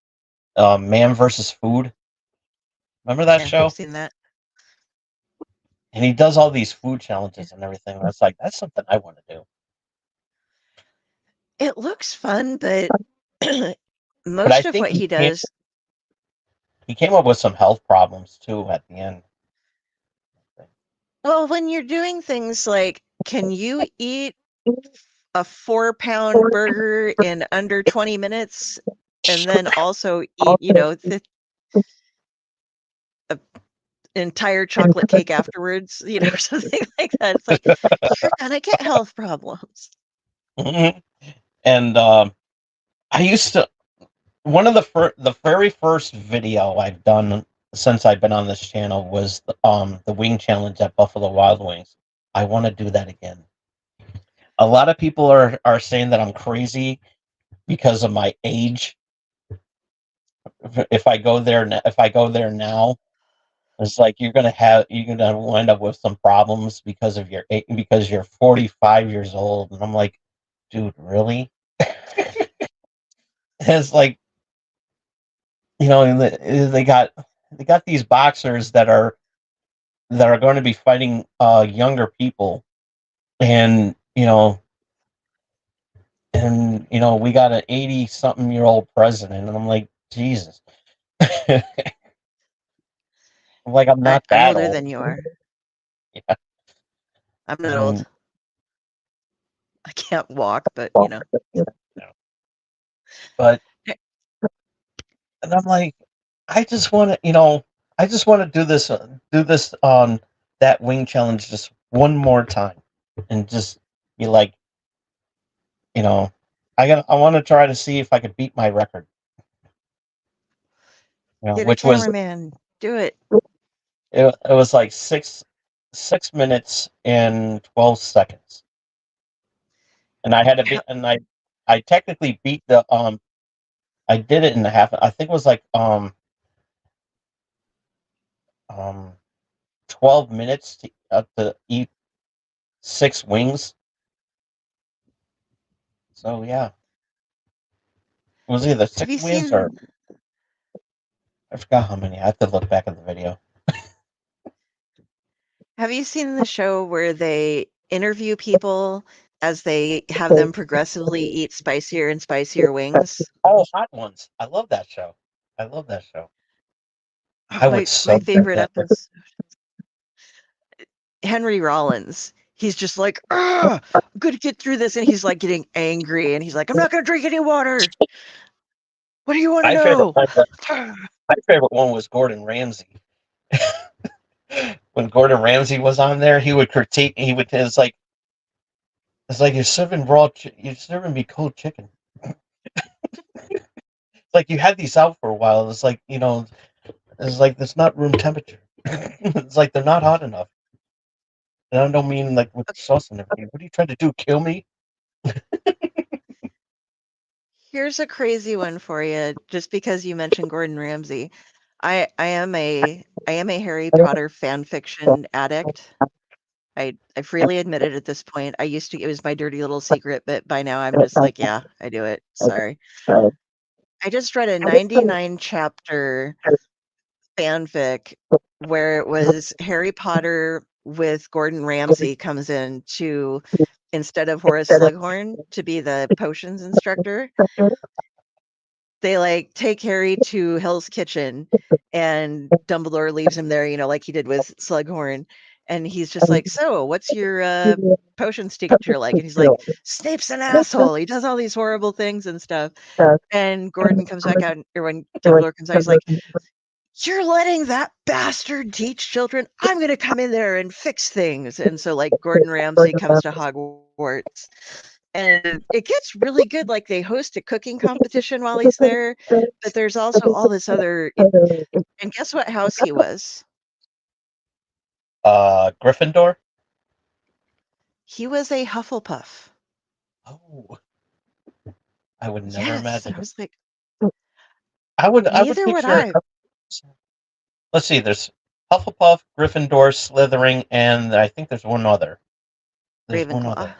Man versus Food. Remember that yeah, show? I've seen that. And he does all these food challenges and everything. That's like that's something I want to do. It looks fun, but most of what he does. He came up with some health problems too at the end. Well, when you're doing things like, can you eat a 4-pound burger in under 20 minutes and then also eat, the entire chocolate cake afterwards, something like that. It's like, you're gonna get health problems. Mm-hmm. And I used to, one of the very first video I've done since I've been on this channel was the wing challenge at Buffalo Wild Wings. I want to do that again. A lot of people are saying that I'm crazy because of my age. If I go there now, it's like you're gonna wind up with some problems because you're 45 years old, and I'm like, dude, really? It's like, they got these boxers that are going to be fighting younger people, and we got an 80-something-year-old president, and I'm like, Jesus. I'm like, I'm not that I'm older old. than you are. Yeah. I'm not old. I can't walk, but But and I'm like, I just want to do this on that wing challenge just one more time, and just be like, I want to try to see if I could beat my record. Get Which a cameraman. Do it. It was like 6 minutes and 12 seconds, and I had to beat, and I technically beat I did it in a half. I think it was like 12 minutes to eat 6 wings. So yeah, it was either Have 6 you wings or seen I forgot how many. I have to look back at the video. have you seen the show where they interview people as they have them progressively eat spicier and spicier wings? Oh, Hot Ones. I love that show. I love that show. Oh, I would my so drink favorite that. episode. Henry Rollins. He's just like, I'm gonna get through this, and he's like getting angry, and he's like, I'm not gonna drink any water. What do you want to My favorite know? one, my favorite one was Gordon Ramsay. When Gordon Ramsay was on there, he would critique. He would. It's like you're serving you're serving me cold chicken. It's like you had these out for a while. It's like it's like it's not room temperature. It's like they're not hot enough. And I don't mean like with the sauce and everything. What are you trying to do? Kill me? Here's a crazy one for you, just because you mentioned Gordon Ramsay. I am a Harry Potter fan fiction addict. I freely admit it at this point. It was my dirty little secret, but by now I'm just like, yeah, I do it. Sorry. I just read a 99 chapter fanfic where it was Harry Potter with Gordon Ramsay comes in to, instead of Horace Slughorn, to be the potions instructor. They like take Harry to Hell's Kitchen and Dumbledore leaves him there, like he did with Slughorn. And he's just like, so what's your potions teacher like? And he's like, Snape's an asshole. He does all these horrible things and stuff. And Gordon comes back out, or when Dumbledore comes out, he's like, you're letting that bastard teach children. I'm going to come in there and fix things. And so, like, Gordon Ramsay comes to Hogwarts, and it gets really good. Like, they host a cooking competition while he's there, but there's also all this other. And guess what house he was? Gryffindor. He was a Hufflepuff. Oh, I would never Yes, imagine. I was like, I would neither would picture. I. Let's see. There's Hufflepuff, Gryffindor, Slytherin, and I think there's one other. There's one Ravenclaw. other.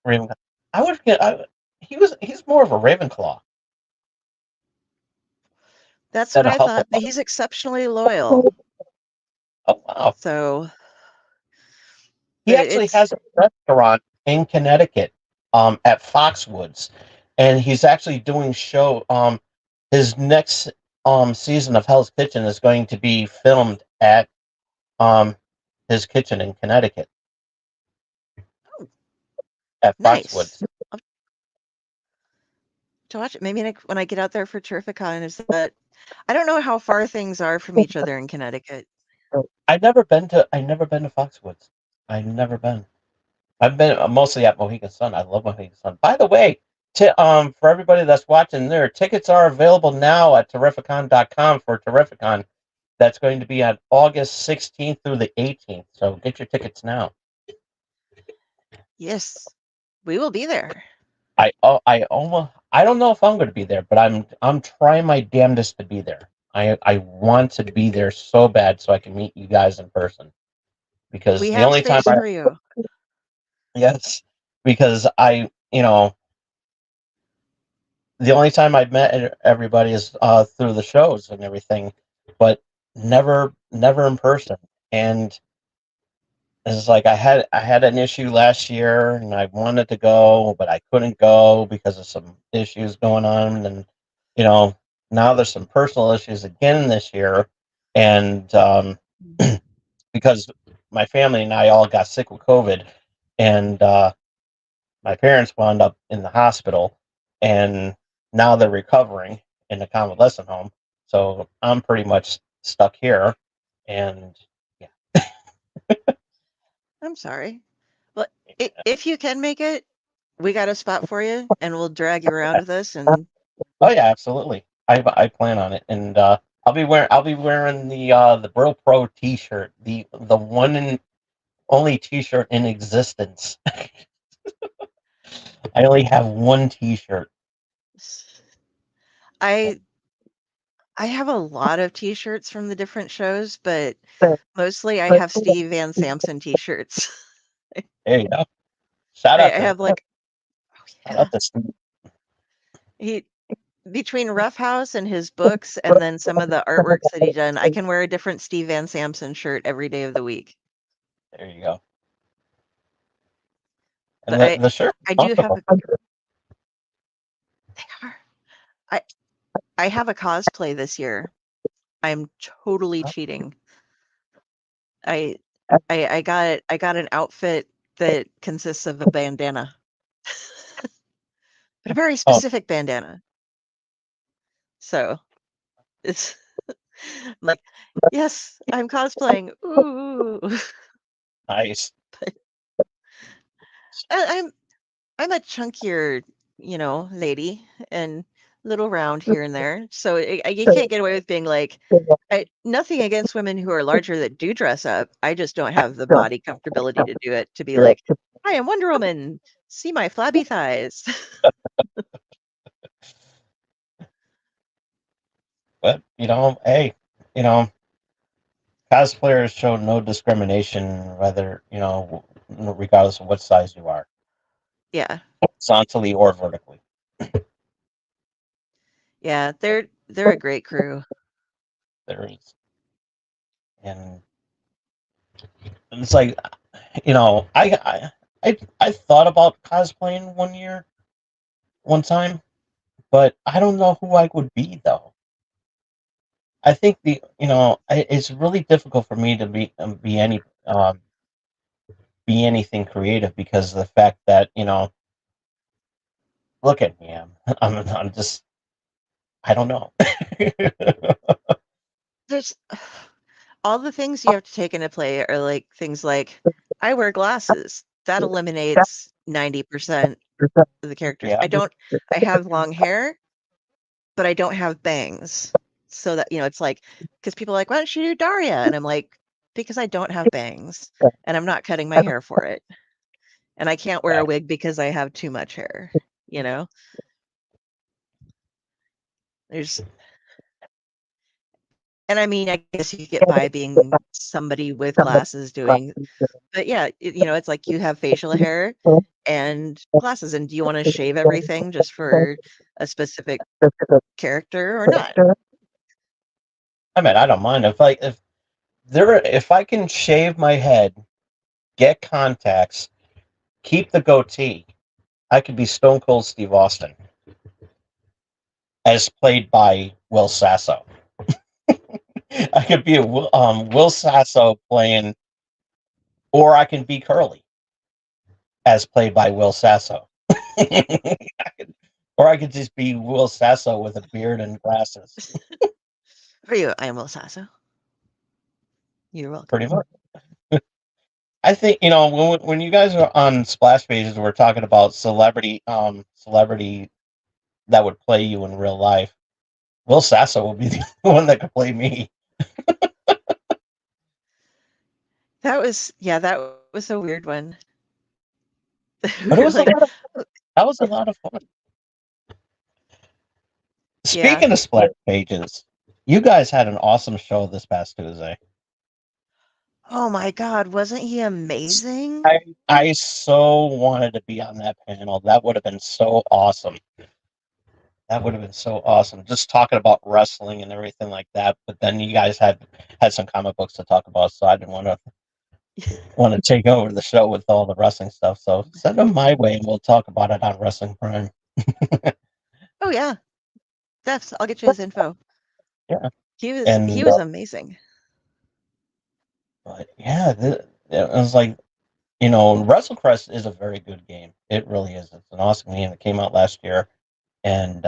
Ravenclaw. I would get. He's more of a Ravenclaw That's than what a I thought, but Hufflepuff. he's exceptionally loyal. Oh wow. So, He but actually it's has a restaurant in Connecticut, at Foxwoods, and he's actually doing show. His next season of Hell's Kitchen is going to be filmed at um his kitchen in Connecticut at nice. Foxwoods. To watch it. Maybe when I get out there for Terrificon, is that I don't know how far things are from each other in Connecticut. I've never been to Foxwoods. I've never been. I've been mostly at Mohegan Sun. I love Mohegan Sun. By the way, for everybody that's watching, there tickets are available now at Terrificon.com for Terrificon. That's going to be on August 16th through the 18th. So get your tickets now. Yes, we will be there. I don't know if I'm going to be there, but I'm trying my damnedest to be there. I want to be there so bad so I can meet you guys in person because We the have only time space for you. yes, because the only time I've met everybody is through the shows and everything, but never in person. And it's like I had an issue last year and I wanted to go, but I couldn't go because of some issues going on. And you know, now there's some personal issues again this year, and because my family and I all got sick with COVID, and my parents wound up in the hospital, and now they're recovering in the convalescent home. So I'm pretty much stuck here, and yeah. I'm sorry. Well, if you can make it, we got a spot for you, and we'll drag you around with us. And Oh yeah, absolutely. I plan on it, and I'll be wearing the Bro Pro T-shirt, the one and only T-shirt in existence. I only have one T-shirt. I I have a lot of T-shirts from the different shows, but mostly I have Steve Van Samson T-shirts. There you go. Shout I out to have like, oh shout yeah, out to Steve. he between Rough House and his books, and then some of the artworks that he done, I can wear a different Steve Van Samson shirt every day of the week. There you go. And But the shirt I is do have comfortable. I have a cosplay this year. I'm totally cheating. I I got an outfit that consists of a bandana, but a very Oh, specific bandana. So it's I'm like, yes, I'm cosplaying. Ooh, nice. I, I'm a chunkier, lady and little round here and there. So you can't get away with being like, nothing against women who are larger that do dress up. I just don't have the body comfortability to do it, to be like, I am Wonder Woman. See my flabby thighs. But hey, you know, cosplayers show no discrimination, whether regardless of what size you are, Yeah. horizontally or vertically. Yeah, they're a great crew. There is, and it's like, I thought about cosplaying one time, but I don't know who I would be though. I think it's really difficult for me to be anything creative because of the fact that look at me, I'm just I don't know. There's all the things you have to take into play are like things like I wear glasses. That eliminates 90% of the characters. Yeah, I have long hair, but I don't have bangs. So that, it's like, because people are like, why don't you do Daria? And I'm like, because I don't have bangs and I'm not cutting my hair for it. And I can't wear a exactly. wig because I have too much hair, you know? There's, and I mean, I guess you get by being somebody with glasses doing, but yeah, it's like you have facial hair and glasses. And do you want to shave everything just for a specific character or not? I mean, I don't mind if I can shave my head, get contacts, keep the goatee, I could be Stone Cold Steve Austin, as played by Will Sasso. I could be Will Sasso playing, or I can be Curly, as played by Will Sasso. Or I could just be Will Sasso with a beard and glasses. For you, I am Will Sasso. You're welcome. Pretty much. I think when you guys are on splash pages, we're talking about celebrity that would play you in real life. Will Sasso will be the one that could play me. That was a weird one. But We were like, that was a lot of fun. yeah. Speaking of splash pages, you guys had an awesome show this past Tuesday. Oh my God, wasn't he amazing? I so wanted to be on that panel. That would have been so awesome. That would have been so awesome. Just talking about wrestling and everything like that. But then you guys had some comic books to talk about, so I didn't want to take over the show with all the wrestling stuff. So send them my way, and we'll talk about it on Wrestling Prime. Oh yeah, I'll get you his info. Yeah, He and was amazing. but yeah, it was like WrestleCrest is a very good game. It really is. It's an awesome game. It came out last year, and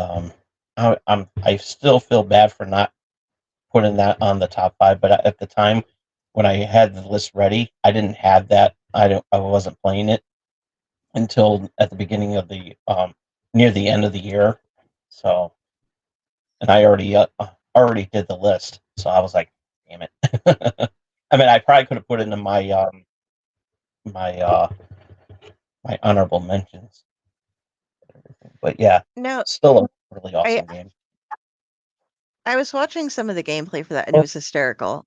I still feel bad for not putting that on the top 5. But at the time when I had the list ready, I didn't have that. I wasn't playing it until at the beginning of the near the end of the year. So, and I already did the list. So I was like, damn it. I mean, I probably could have put it into my my honorable mentions. But yeah, Now, still a really I awesome game. I was watching some of the gameplay for that and it was hysterical.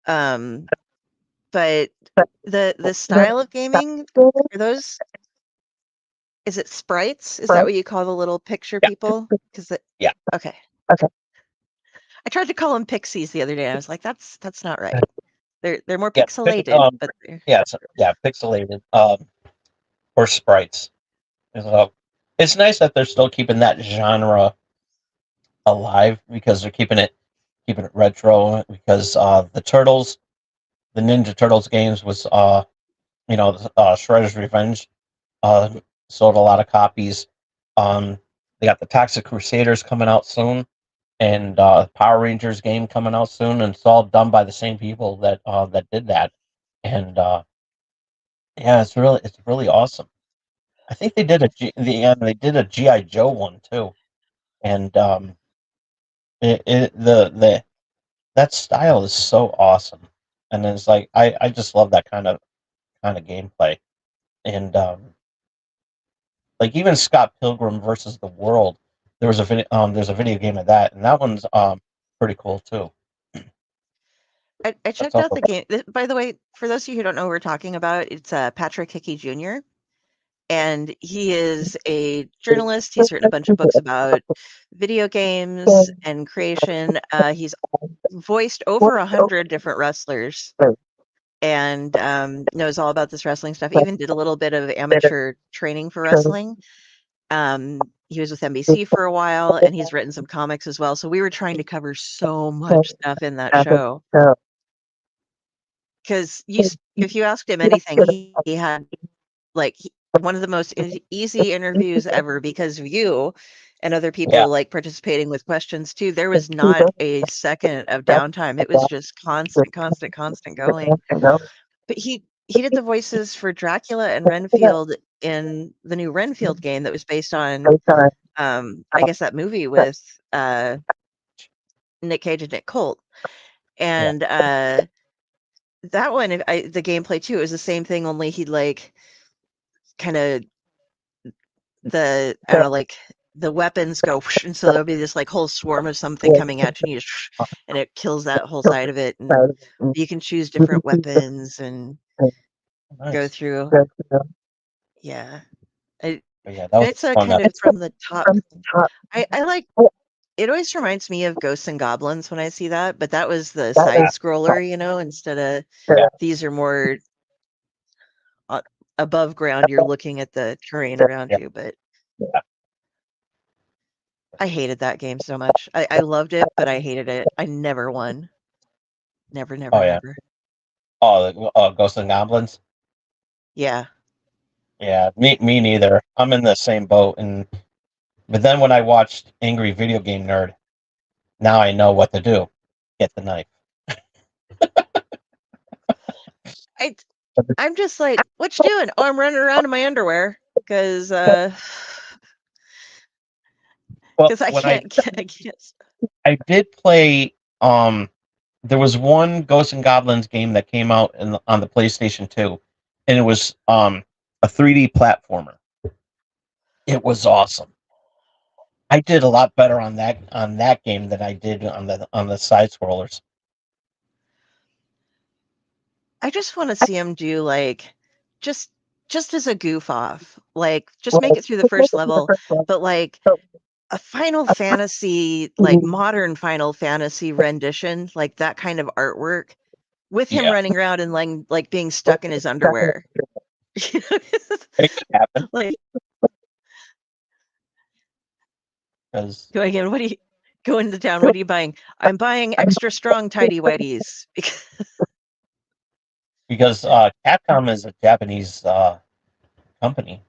Um but the style of gaming for those, is it sprites? Is that what you call the little picture Yeah. people? Yeah. Okay. I tried to call them pixies the other day. I was like, that's not right. They're more Yeah, pixelated, but pixelated, or sprites. So it's nice that they're still keeping that genre alive because they're keeping it retro. Because the Ninja Turtles games was Shredder's Revenge sold a lot of copies. They got the Toxic Crusaders coming out soon, and Power Rangers game coming out soon, and it's all done by the same people that did that. And yeah, it's really awesome. I think they did they did a GI Joe one too, and the that style is so awesome, and it's like I just love that kind of gameplay, and like even Scott Pilgrim versus the World, there's a video game of that, and that one's pretty cool too. I That's checked out also the game. By the way, for those of you who don't know what we're talking about, it's Patrick Hickey Jr. And he is a journalist. He's written a bunch of books about video games and creation. He's voiced over 100 different wrestlers and knows all about this wrestling stuff. Even did a little bit of amateur training for wrestling. He was with NBC for a while, and he's written some comics as well. So we were trying to cover so much stuff in that show. Because if you asked him anything, he had one of the most easy interviews ever because of you and other people like participating with questions too. There was not a second of downtime. It was just constant going. But he did the voices for Dracula and Renfield in the new Renfield game that was based on I guess that movie with Nick Cage and Nick Colt. And that one, the gameplay too, it was the same thing, only he'd kind of I don't know, the weapons go whoosh, and so there'll be this whole swarm of something coming at you, and and it kills that whole side of it, and you can choose different weapons and go through. Yeah. It's a kind of from the top. I like it. Always reminds me of Ghosts and Goblins when I see that, but that was the side scroller, instead of these are more above ground. You're looking at the terrain around you, but I hated that game so much. I loved it, but I hated it. I never won. Never. Oh, Ghosts and Goblins. Yeah. Yeah, me neither. I'm in the same boat, but then when I watched Angry Video Game Nerd, now I know what to do. Get the knife. I'm just like, what you doing? Oh, I'm running around in my underwear because I can't. I did play. There was one Ghosts and Goblins game that came out on the PlayStation 2, and it was a 3D platformer. It was awesome. I did a lot better on that game than I did on the side scrollers. I just want to see him do just as a goof off, just make it through the first level, but a Final Fantasy, modern Final Fantasy rendition, that kind of artwork with him running around and being stuck in his underwear. It could happen. Going in, go into town? What are you buying? I'm buying extra strong tidy whities. Because Capcom is a Japanese company,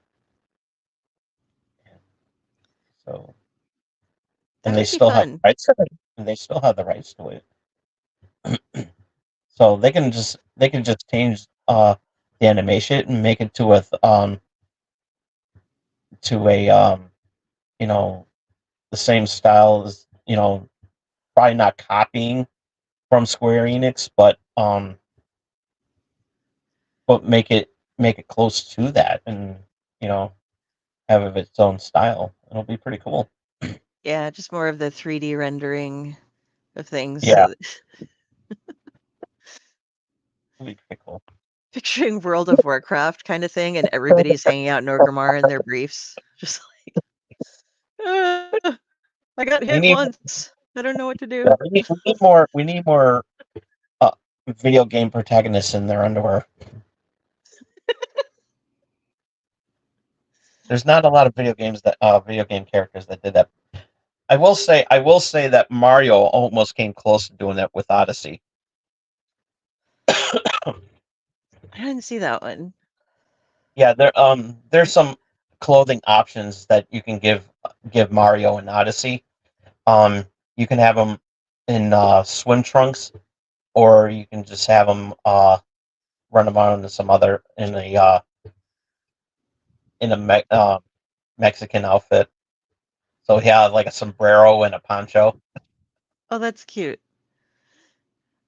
so and they still have rights. And they still have the rights to it, so they can just change the animation and make it to a the same style as probably not copying from Square Enix, but make it close to that, and have its own style. It'll be pretty cool. Yeah, just more of the 3D rendering of things. Yeah. That'd be pretty cool. Picturing World of Warcraft kind of thing, and everybody's hanging out in Orgrimmar in their briefs, just like, I got We hit need, once. I don't know what to do. we need more. We need more video game protagonists in their underwear. There's not a lot of video game characters that did that. I will say that Mario almost came close to doing that with Odyssey. I didn't see that one. Yeah, there's some clothing options that you can give Mario in Odyssey. You can have them in swim trunks, or you can just have them run around in some other in a Mexican outfit. So he had like a sombrero and a poncho. Oh, that's cute.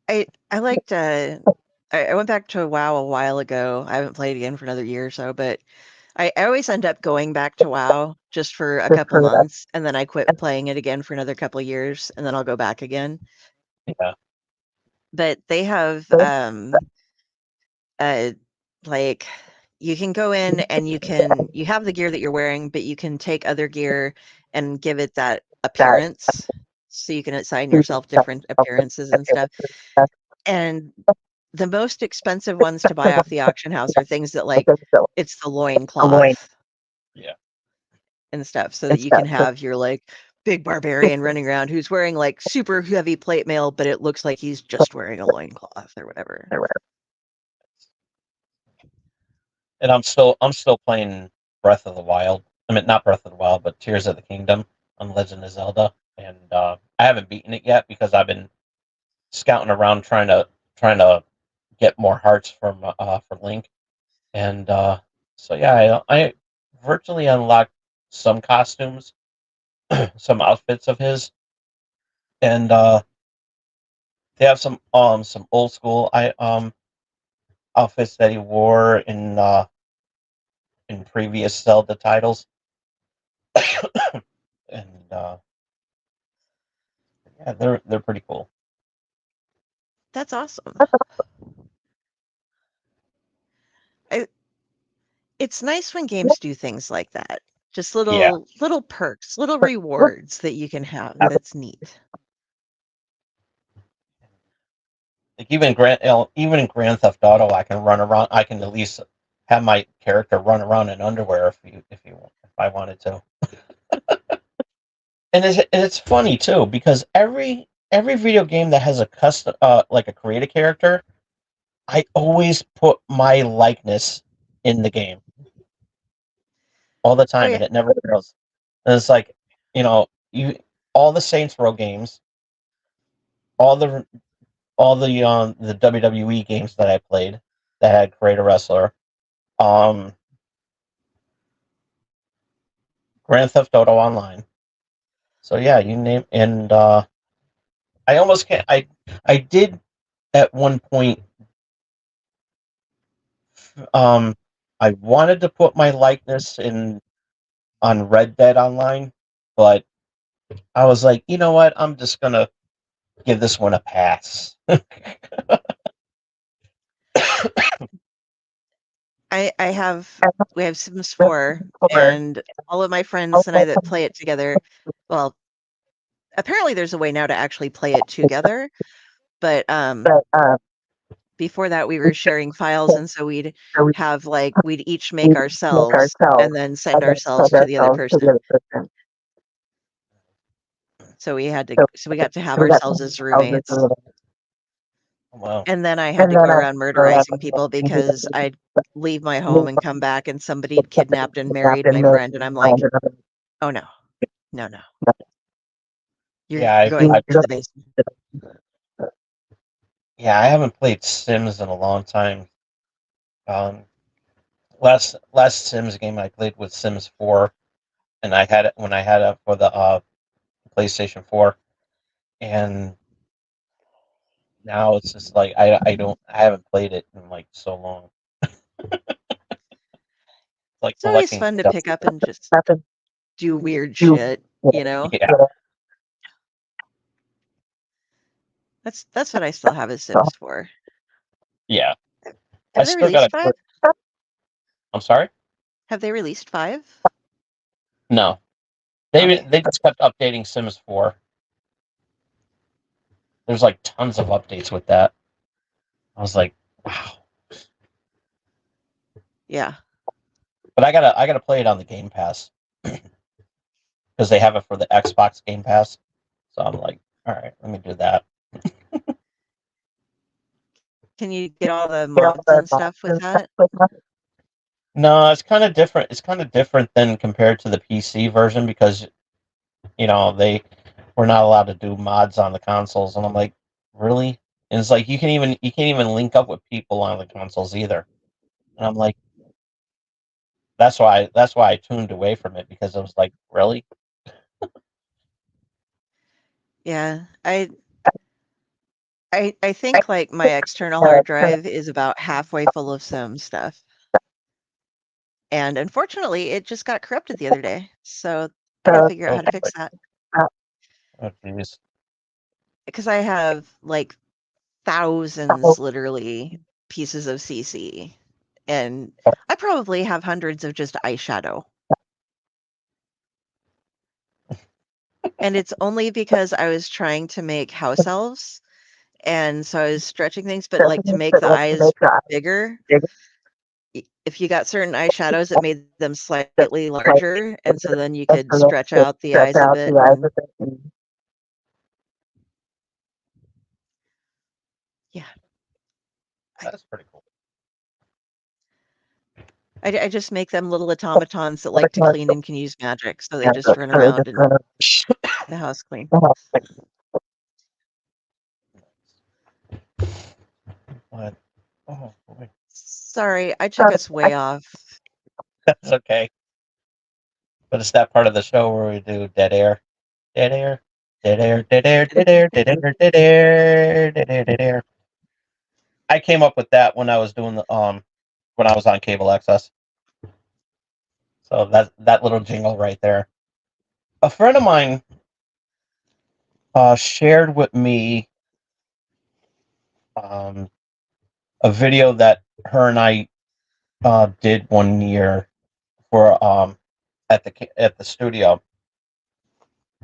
I liked I went back to WoW a while ago. I haven't played again for another year or so, but I always end up going back to WoW just for a couple months, and then I quit playing it again for another couple of years, and then I'll go back again. Yeah. But they have like you can go in and you have the gear that you're wearing, but you can take other gear and give it that appearance. So you can assign yourself different appearances and stuff. And the most expensive ones to buy off the auction house are things that like it's the loincloth Yeah. and stuff, so that you can have your like big barbarian running around who's wearing like super heavy plate mail, but it looks like he's just wearing a loincloth or whatever. And I'm still playing Breath of the Wild. I mean, not Breath of the Wild, but Tears of the Kingdom on Legend of Zelda, and I haven't beaten it yet because I've been scouting around trying to get more hearts for Link, and so yeah, I virtually unlocked some costumes, some outfits of his, and they have some old school outfits that he wore in previous Zelda titles, and yeah, they're pretty cool. That's awesome. It's nice when games do things like that. Just Yeah, little perks, little rewards that you can have. That's neat. like even in Grand Theft Auto, I can run around. I can at least have my character run around in underwear if I wanted to. And it's funny too because every video game that has a custom like a created character, I always put my likeness in the game all the Oh time, yeah. and it never fails. And it's like, you know, you all the Saints Row games, all the WWE games that I played that had create a wrestler, um, Grand Theft Auto Online. So yeah, you name, and I almost can't. I did at one point. Um, I wanted to put my likeness in on Red Dead Online, but I was like, you know what? I'm just gonna give this one a pass. We have Sims 4, and all of my friends and I that play it together. Well, apparently there's a way now to actually play it together, but before that we were sharing files, and so we'd each make ourselves and then send ourselves to the other person. So we got to have ourselves as roommates. Wow. And then I had to go around murderizing people because I'd leave my home and come back and somebody'd kidnapped and married my friend, and I'm like, oh no, no, no. You're Yeah, going to the basement. I haven't played Sims in a long time. Um, last Sims game I played was Sims 4, and I had it when I had it for the PlayStation 4, and now it's just like I haven't played it in like so long. It's like It's always collecting fun to dust. pick up and just do weird shit, you know? Yeah, That's what I still have as Sims for. Yeah, I Have they still got released 5? I'm sorry. Have they released 5? No, Okay. they just kept updating Sims 4. There's like tons of updates with that. I was like, wow. Yeah. But I gotta play it on the Game Pass because they have it for the Xbox Game Pass. So I'm like, all right, let me do that. Can you get all the mods and stuff with that? No, it's kind of different. It's kind of different than compared to the PC version because we're not allowed to do mods on the consoles, and I'm like, really? And it's like you can't even link up with people on the consoles either. And I'm like, that's why I tuned away from it because I was like, really? Yeah. I think like my external hard drive is about halfway full of Sim stuff. And unfortunately, it just got corrupted the other day. So I got to figure out how to fix that. Oh, jeez. Because I have like thousands, literally, pieces of CC. And I probably have hundreds of just eyeshadow. And it's only because I was trying to make house elves. And so I was stretching things, but like to make the eyes bigger, if you got certain eyeshadows, it made them slightly larger. And so then you could stretch out the eyes a bit. And yeah. That's pretty cool. I just make them little automatons that like to clean and can use magic. So they just run around and the house clean. What? Oh, boy. Sorry, I took us way off. That's okay. But it's that part of the show where we do dead air, dead air, dead air, dead air, dead air, dead air, dead air, dead air, dead air. I came up with that when I was doing the when I was on cable access. So that little jingle right there. A friend of mine shared with me um, a video that her and I did one year for at the studio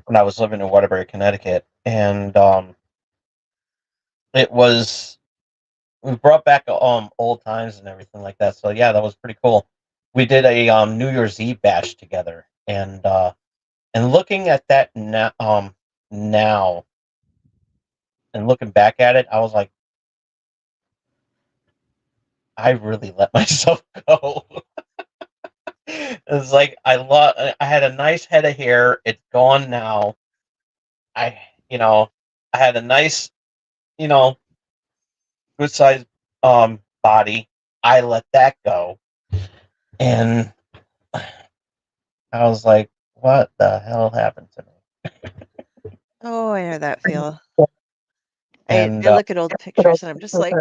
when I was living in Waterbury, Connecticut, and it was we brought back old times and everything like that. So yeah, that was pretty cool. We did a New Year's Eve bash together, and looking at that now and looking back at it, I was like, I really let myself go. It's like I had a nice head of hair. It's gone now. I you know I had a nice you know good sized body. I let that go, and I was like, what the hell happened to me? Oh, I know that feel. And I look at old pictures and I'm just like,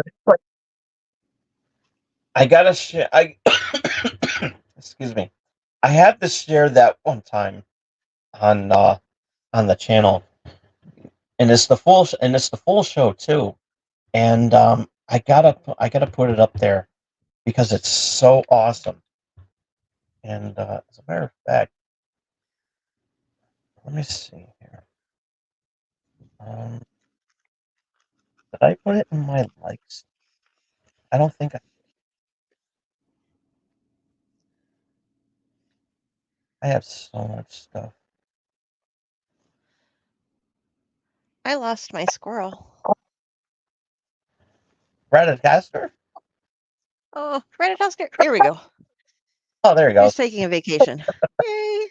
I gotta share. I excuse me. I had to share that one time on the channel, and it's the full show too. And I gotta put it up there because it's so awesome. And as a matter of fact, let me see here. Um, did I put it in my likes? I don't think I have so much stuff. I lost my squirrel. Ratatoskr? Oh, right at house. Here we go. Oh, there he He's goes. taking a vacation. Yay.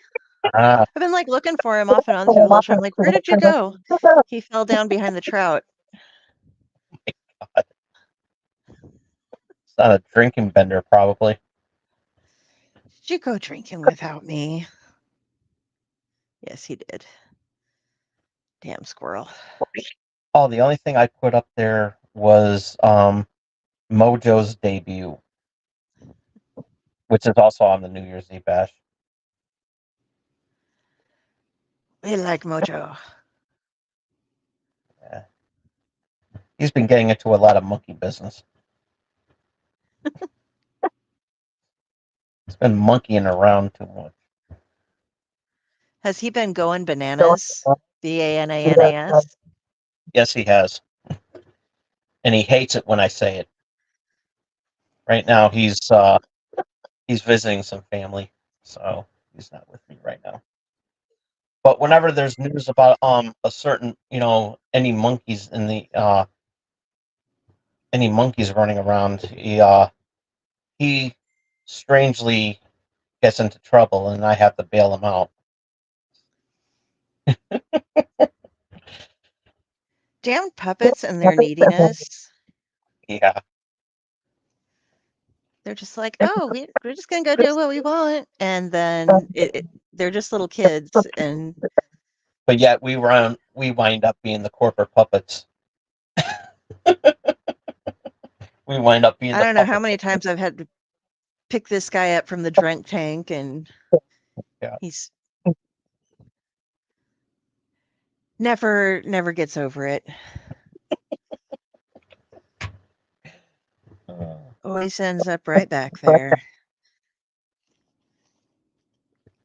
Ah, I've been like looking for him off and on through the whole show. I'm like, where did you go? He fell down behind the trout. God. It's not a drinking bender, probably. Did you go drinking without me? Yes, he did. Damn squirrel. Oh, the only thing I put up there was Mojo's debut, which is also on the New Year's Eve bash. We like Mojo. Yeah. He's been getting into a lot of monkey business. It's been monkeying around too much. Has he been going bananas? Bananas? Yes, he has. And he hates it when I say it. Right now he's visiting some family, so he's not with me right now. But whenever there's news about a certain, any monkeys in the any monkeys running around, he strangely gets into trouble, and I have to bail him out. Damn puppets and their neediness. Yeah. They're just like, oh, we're just gonna go do what we want, and then they're just little kids, and But yet we wind up being the corporate puppets. We wind up being I the don't know how puppets. many times I've had to pick this guy up from the drunk tank, and Yeah. he's never gets over it. Always ends up right back there.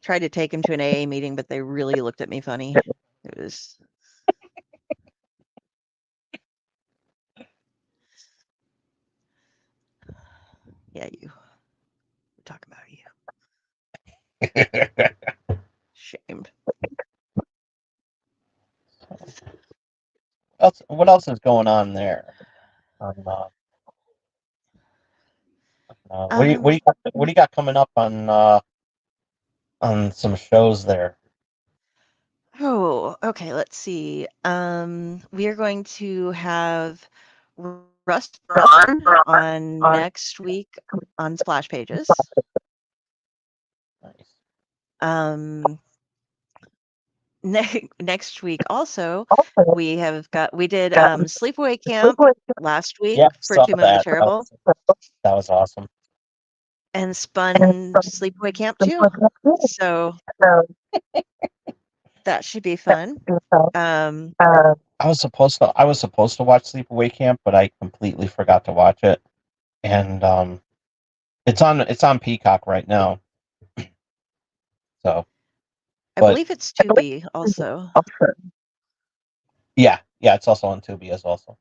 Tried to take him to an AA meeting, but they really looked at me funny. It was. Yeah, you. We're talking about you. Shamed. What else is going on there? What do you got coming up on some shows there? Oh, okay. Let's see. We are going to have Rust Braun on next week on Splash Pages. Nice. Next week also we did Sleepaway Camp last week for Tomb of the Terrible. That was awesome. And spun Sleepaway Camp too. So that should be fun. I was supposed to watch Sleepaway Camp, but I completely forgot to watch it. And it's on Peacock right now. So I believe it's Tubi also. Yeah, it's also on Tubi as also.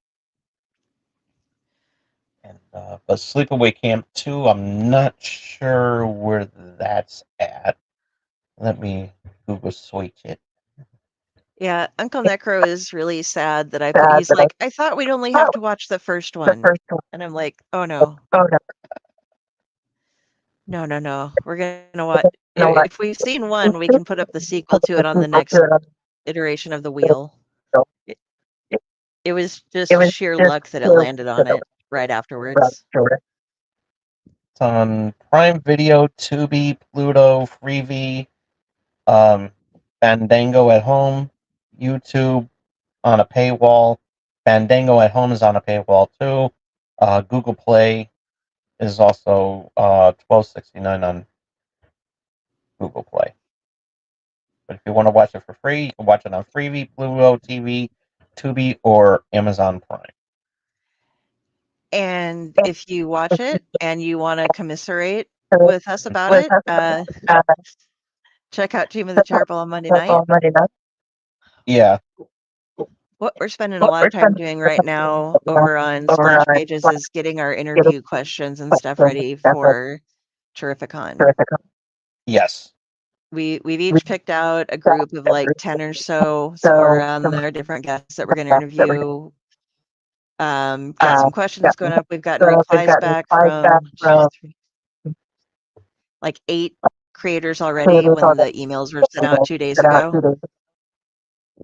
And but Sleepaway Camp 2, I'm not sure where that's at. Let me Google search it. Yeah, Uncle Necro is really sad that he's like, I thought we'd only have to watch the first one. And I'm like, oh no. No. We're gonna watch. If we've seen one, we can put up the sequel to it on the next iteration of the wheel. It was just sheer luck that it landed on it right afterwards. It's on Prime Video, Tubi, Pluto, Freevee, Fandango at home, YouTube on a paywall. Fandango at home is on a paywall too. Google Play is also $12.69 on Google Play. But if you want to watch it for free, you can watch it on Freevee, Pluto TV, Tubi, or Amazon Prime. And if you watch it and you want to commiserate with us about it, check out Tomb of the Terrible on Monday night. Yeah. What we're spending a lot of time doing right now over on Splash Pages is getting our interview questions and stuff ready for Terrificon. Yes. We've each picked out a group of like 10 or so, somewhere around there, different guests that we're going to interview. Got some questions going up. We've gotten replies back from like 8 creators already when the emails were sent out 2 days ago.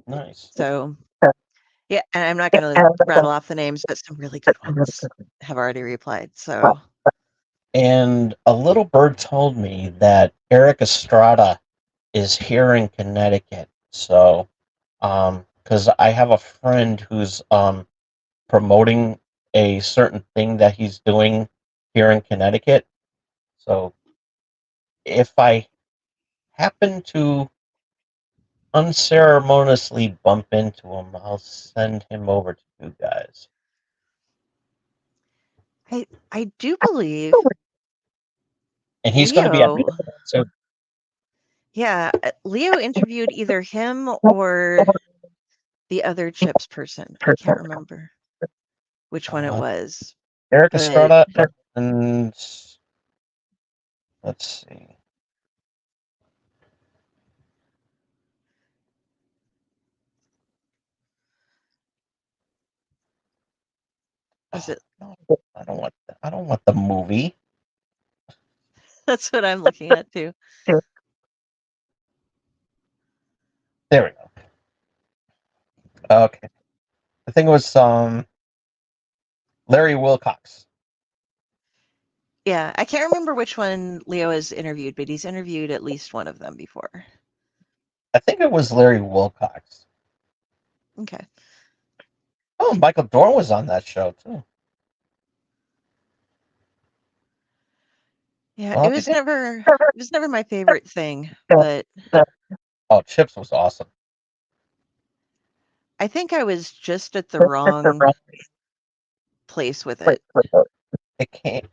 Nice. So, yeah, and I'm not going to rattle off the names, but some really good ones have already replied. So, and a little bird told me that Eric Estrada is here in Connecticut. So, because I have a friend who's promoting a certain thing that he's doing here in Connecticut. So, if I happen to unceremoniously bump into him, I'll send him over to you guys. I do believe And he's going to be at Leo. so Yeah, Leo interviewed either him or the other Chips person. I can't remember which one it was. Eric But Estrada and let's see. was it? No, I don't want. I don't want the movie. That's what I'm looking at too. There we go. Okay, I think it was Larry Wilcox. Yeah, I can't remember which one Leo has interviewed, but he's interviewed at least one of them before. I think it was Larry Wilcox. Okay. Oh, Michael Dorn was on that show too. Yeah, Well, it was never my favorite thing, but oh, Chips was awesome. I think I was just at the wrong place with it. It came.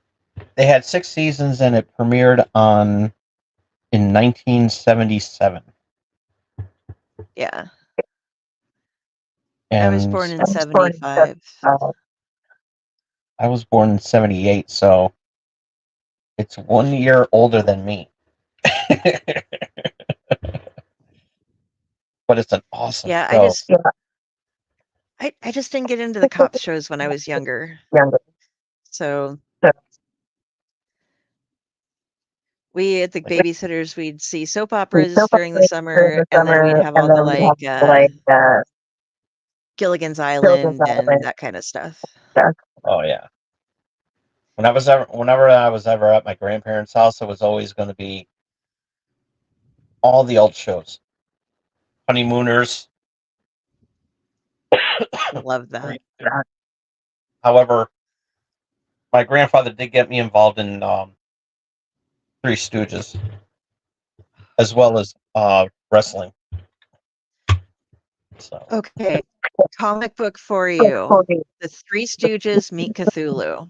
They had 6 seasons, and it premiered in 1977. Yeah. And I was born in 75. I was born in 78, so it's 1 year older than me. But it's an awesome Yeah, show. I just didn't get into the cop shows when I was younger. So we at the babysitters, we'd see soap operas during the summer, and then we'd have all the Gilligan's Island and that kind of stuff. Oh yeah. Whenever I was ever at my grandparents' house, it was always going to be all the old shows. Honeymooners. Love that. However, my grandfather did get me involved in Three Stooges, as well as wrestling. So Okay, comic book for you. The Three Stooges meet Cthulhu.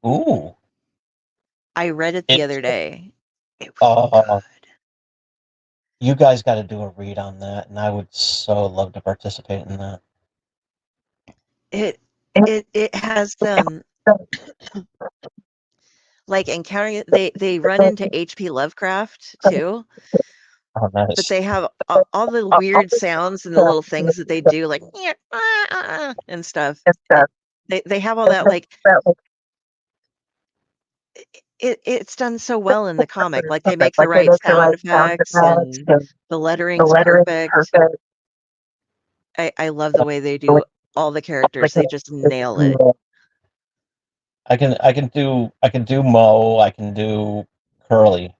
ooh, I read it the other day. It was good. You guys got to do a read on that, and I would so love to participate in that. It has them like encountering they run into H.P. Lovecraft too, Oh, nice. but they have all the weird sounds and the little things that they do, like and stuff. They have all that, like it's done so well in the comic. Like they make the right sound effects and the lettering's perfect. I love the way they do all the characters. They just nail it. I can do Mo, I can do Curly,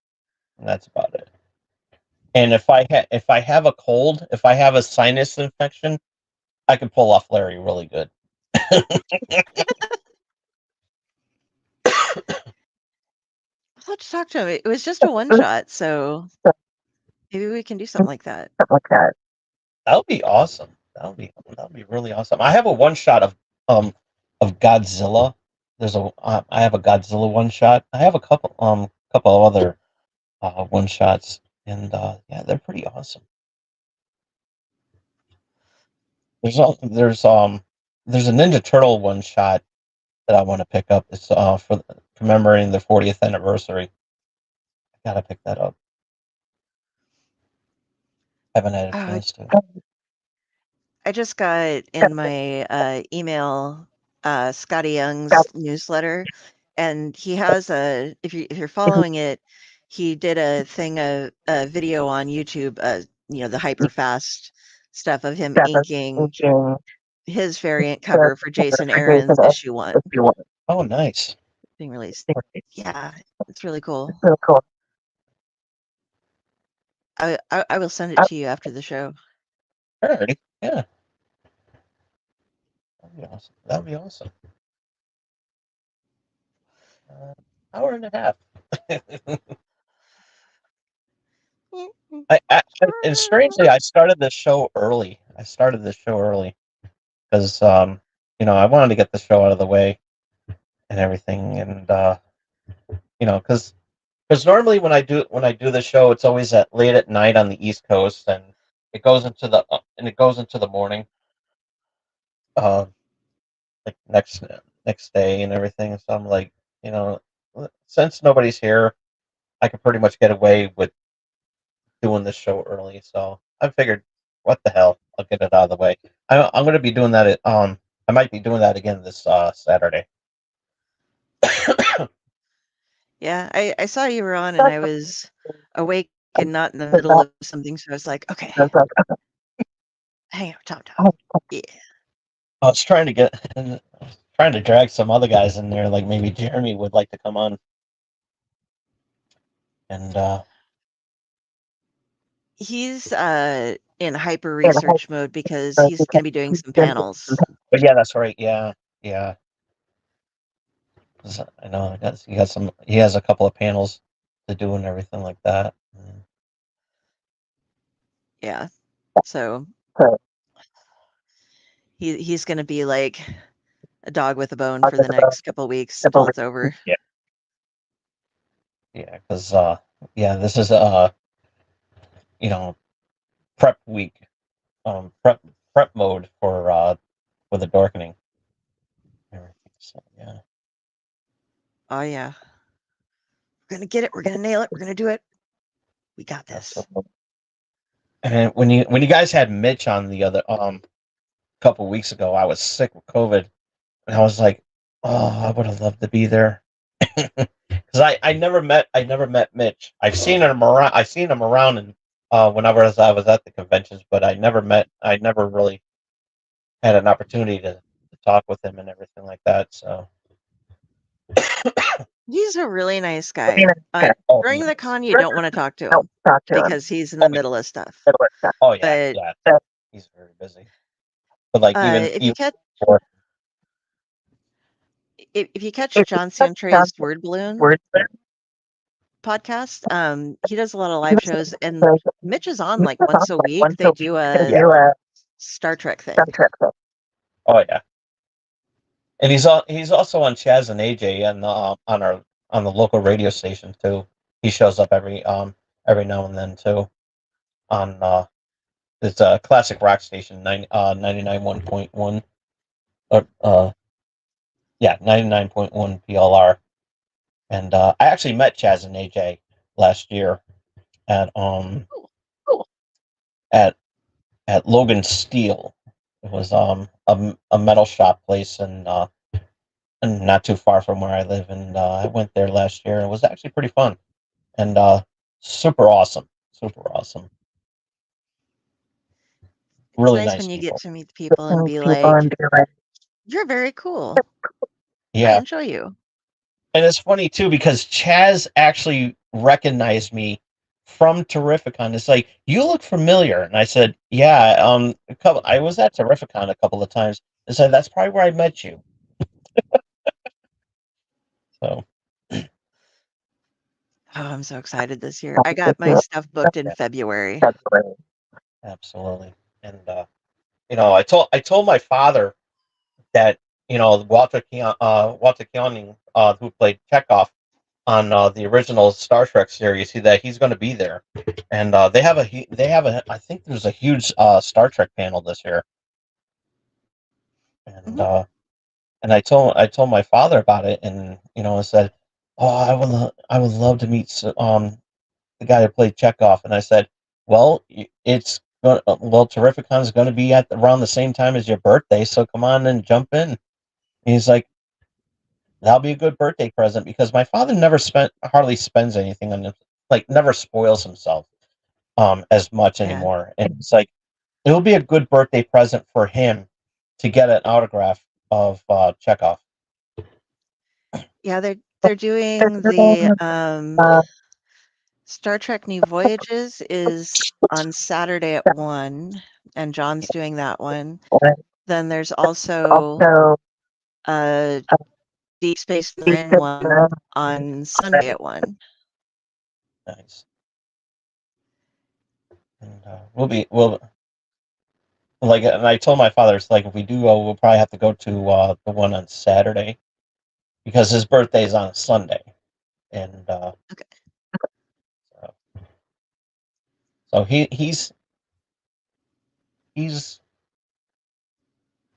and that's about it. And if I have a cold, if I have a sinus infection, I can pull off Larry really good. I'll have to talk to him. It was just a one shot, so maybe we can do something like that. That would be awesome. That would be really awesome. I have a one shot of Godzilla. I have a Godzilla one shot. I have a couple of other one shots, and yeah, they're pretty awesome. There's a Ninja Turtle one shot that I want to pick up. It's for commemorating the 40th anniversary. I gotta pick that up. Haven't had a chance to. I just got in my email Scotty Young's newsletter, and he has if you're following it, he did a video on YouTube, the hyper fast stuff of him inking his variant cover for Jason Aaron's issue 1 Oh, nice. being released. Yeah, it's really cool. I will send it to you after the show. Alrighty, yeah. That'd be awesome. That'd be awesome. Hour and a half. And strangely, I started this show early. Because I wanted to get the show out of the way. and everything, and because normally when I do the show, it's always at late at night on the East Coast, and it goes into the morning, uh, like next day and everything. So I'm like, you know, since nobody's here, I can pretty much get away with doing this show early. So I figured, what the hell, I'll get it out of the way. I'm going to be doing that. I might be doing that again this Saturday. Yeah, I saw you were on and I was awake and not in the middle of something, so I was like, okay, hang out, Tom Tom. Yeah. I was trying to trying to drag some other guys in there, like maybe Jeremy would like to come on. And He's in hyper research mode because he's going to be doing some panels. but yeah, that's right. Yeah, yeah. 'Cause I know he has a couple of panels to do and everything like that. Yeah. So he's going to be like a dog with a bone for the next couple of weeks till it's over. Yeah. Yeah, because this is prep week, prep mode for the darkening. So, yeah. Oh yeah. We're going to get it. We're going to nail it. We're going to do it. We got this. Absolutely. And when you guys had Mitch on the other couple weeks ago, I was sick with COVID, and I was like, oh, I would have loved to be there. Because I never met Mitch. I've seen him around and whenever I was at the conventions, but I never really had an opportunity to talk with him and everything like that. So He's a really nice guy. During the con, you don't want to talk to him because he's in the middle of stuff. Oh yeah, But he's very busy. But like if you catch John Santre's Word Balloon podcast, he does a lot of live shows, and Mitch is on like once a week. They do a Star Trek thing. Oh yeah, and he's also on Chaz and AJ and on the local radio station too. He shows up every now and then too on it's a classic rock station 99.1 or 99.1 PLR. And I actually met Chaz and AJ last year at at Logan Steel. It was a metal shop place and not too far from where I live, and I went there last year. It was actually pretty fun and super awesome, really It's nice nice when you people. get to meet people and be like, "You're very cool. Yeah, I enjoy you." and it's funny too because Chaz actually recognized me from Terrificon. It's like, you look familiar, and I said, yeah, I was at Terrificon a couple of times. I said, that's probably where I met you. So, oh, I'm so excited this year. I got my stuff booked in February. absolutely, and I told my father that Walter Koenig, who played Chekhov on the original Star Trek series, that he's going to be there, and they have I think there's a huge Star Trek panel this year, and and I told my father about it, and I said, oh, I would love to meet the guy who played Chekhov, and I said, well, Terrificon is going to be at around the same time as your birthday, so come on and jump in. And he's like, that'll be a good birthday present, because my father hardly spends anything on him, like never spoils himself as much anymore. And it's like, it will be a good birthday present for him to get an autograph of Chekhov. Yeah, they're doing the Star Trek New Voyages is on Saturday at 1, and John's doing that one. Then there's also Deep Space Nine one on Sunday at 1. Nice. And and I told my father, it's like, if we do go, we'll probably have to go to the one on Saturday, because his birthday is on a Sunday, and Okay. so he's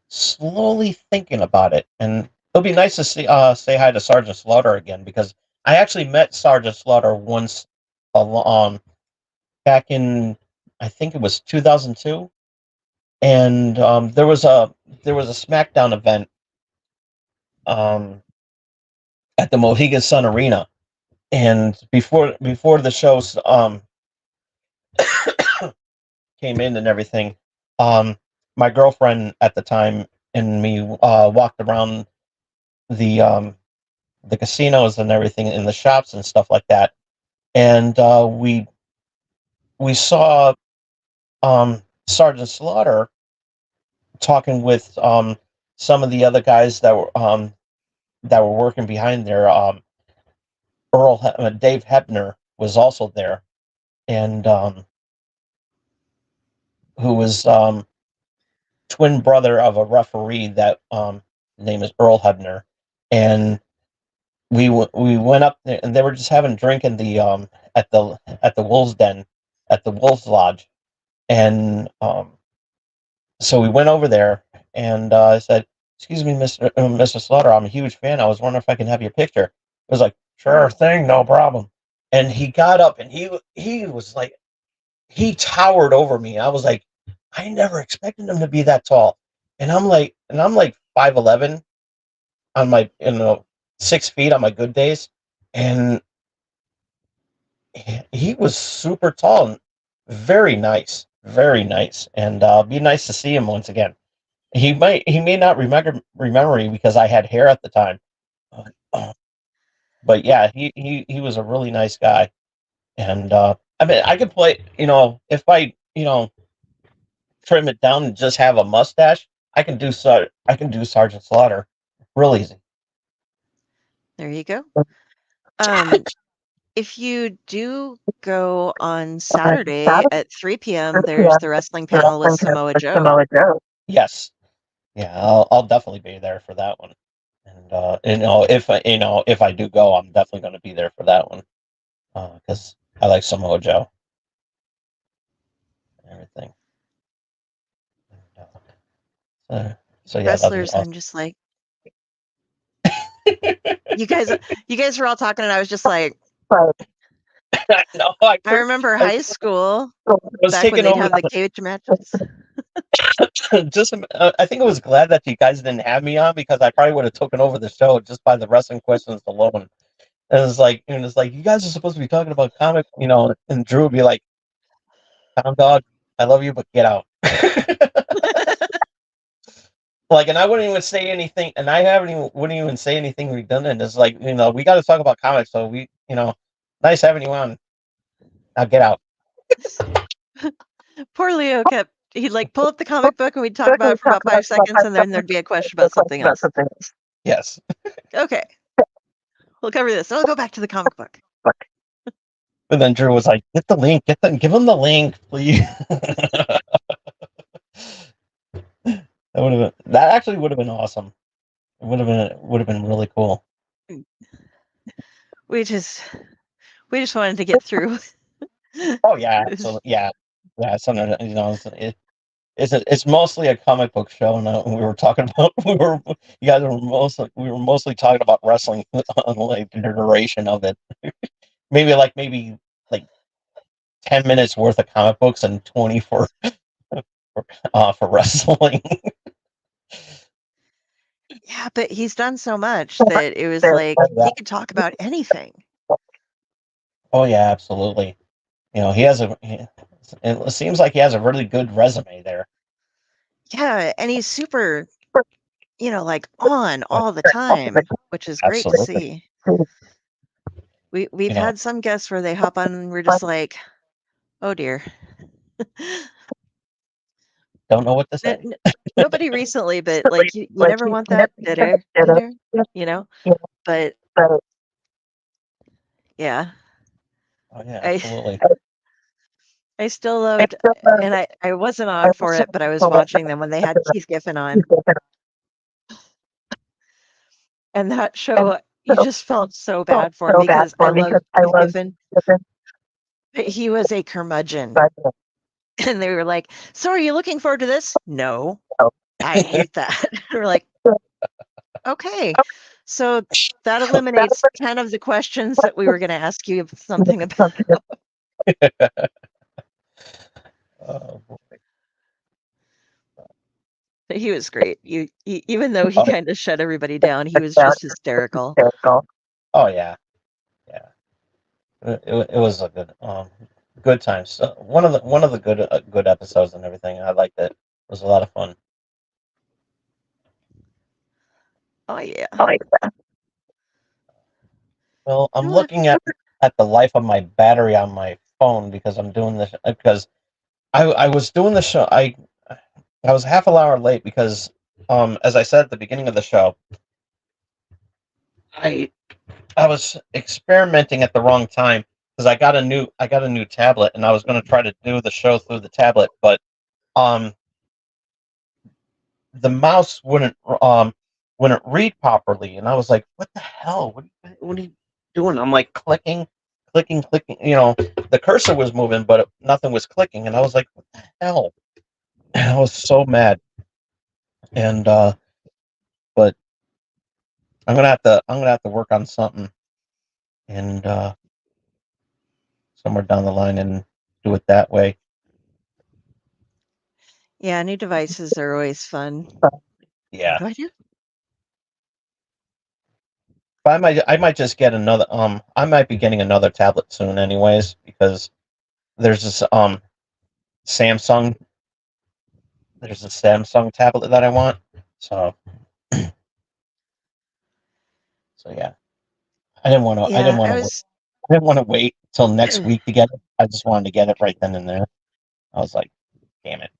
slowly thinking about it, and it'll be nice to say hi to Sergeant Slaughter again, because I actually met Sergeant Slaughter once, back in, I think it was 2002, and there was a SmackDown event um, at the Mohegan Sun Arena, and before the shows came in and everything, um, my girlfriend at the time and me walked around the casinos and everything in the shops and stuff like that, and we saw Sergeant Slaughter talking with some of the other guys that were working behind there. Dave Hebner was also there, and who was twin brother of a referee that name is Earl Hebner, and we went up there and they were just having a drink in the at the Wolves Den, at the Wolves Lodge, and so we went over there, and I said, "Excuse me, Mr. Slaughter, I'm a huge fan. I was wondering if I can have your picture." It was like, "Sure thing, no problem." And he got up and he was like, he towered over me. I was like, I never expected him to be that tall. And I'm like 5'11" on my, 6 feet on my good days, and he was super tall and very nice, and be nice to see him once again. He may not remember me because I had hair at the time, uh, but yeah, he was a really nice guy, and I mean, I could play, if I, trim it down and just have a mustache, I can do Sergeant Slaughter real easy. There you go. Um, if you do go on Saturday at 3 p.m., there's the wrestling panel with Samoa Joe. Yes, yeah, I'll definitely be there for that one, and if I do go, I'm definitely going to be there for that one, because I like Samoa Joe and everything. And, so yeah, that'll be Wrestlers, awesome. I'm just like, you guys were all talking, and I was just like, No, I remember high school was back when taking they'd over. have the cage matches. Just, I think I was glad that you guys didn't have me on, because I probably would have taken over the show just by the wrestling questions alone. And it's like, you guys are supposed to be talking about comic, and Drew would be like, "Hound dog, I love you, but get out." Like, and I wouldn't even say anything, and wouldn't even say anything redundant. It's like, we got to talk about comics, so nice having you on. Now get out. Poor Leo he'd like pull up the comic book and we'd talk about it for about 5 seconds, and then there'd be a question about something else. Yes. Okay, we'll cover this. I'll go back to the comic book. And then Drew was like, "Get the link. Give him the link, please." That actually would have been awesome. It would have been really cool. We just wanted to get through. Oh yeah, so yeah. Something, it's mostly a comic book show, and we were talking about we were mostly talking about wrestling on like the duration of it. maybe like 10 minutes worth of comic books and 20 for wrestling. Yeah, but he's done so much that it was like he could talk about anything. Oh yeah, absolutely. It seems like he has a really good resume there. Yeah, and he's super, like on all the time, which is great to see. We've had some guests where they hop on and we're just like, oh dear. Don't know what to say. Nobody recently, but like you never want that dead air, But yeah. Oh yeah, absolutely. I still loved, and I wasn't on for it, but I was watching them when they had Keith Giffen on. And that show, you just felt so bad for him because I love Steve Giffen, but he was a curmudgeon. And they were like, "So are you looking forward to this?" "No, I hate that." We're like, "Okay." So that eliminates 10 of the questions that we were going to ask you something about. Oh, But he was great. Even though he kind of shut everybody down, he was just hysterical. oh yeah, yeah. It was a good time. So one of the good episodes and everything. I liked it. It was a lot of fun. Oh yeah. Well, I'm Well, looking at the life of my battery on my phone because I'm doing this because I was doing the show. I was half an hour late because as I said at the beginning of the show, I I was experimenting at the wrong time because I got a new tablet and I was going to try to do the show through the tablet, but um the mouse wouldn't read properly, and I was like, "What the hell? What are you doing?" I'm like clicking. You know, the cursor was moving, but nothing was clicking, and I was like, "What the hell?" And I was so mad, and but I'm gonna have to work on something, and somewhere down the line, and do it that way. yeah, new devices are always fun. Yeah, What do I do? but I might just get another. I might be getting another tablet soon, anyways, because there's this Samsung there's a Samsung tablet that I want. So yeah, I didn't Yeah, want I to was I didn't want to wait till next week to get it. I just wanted to get it right then and there. I was like, damn it.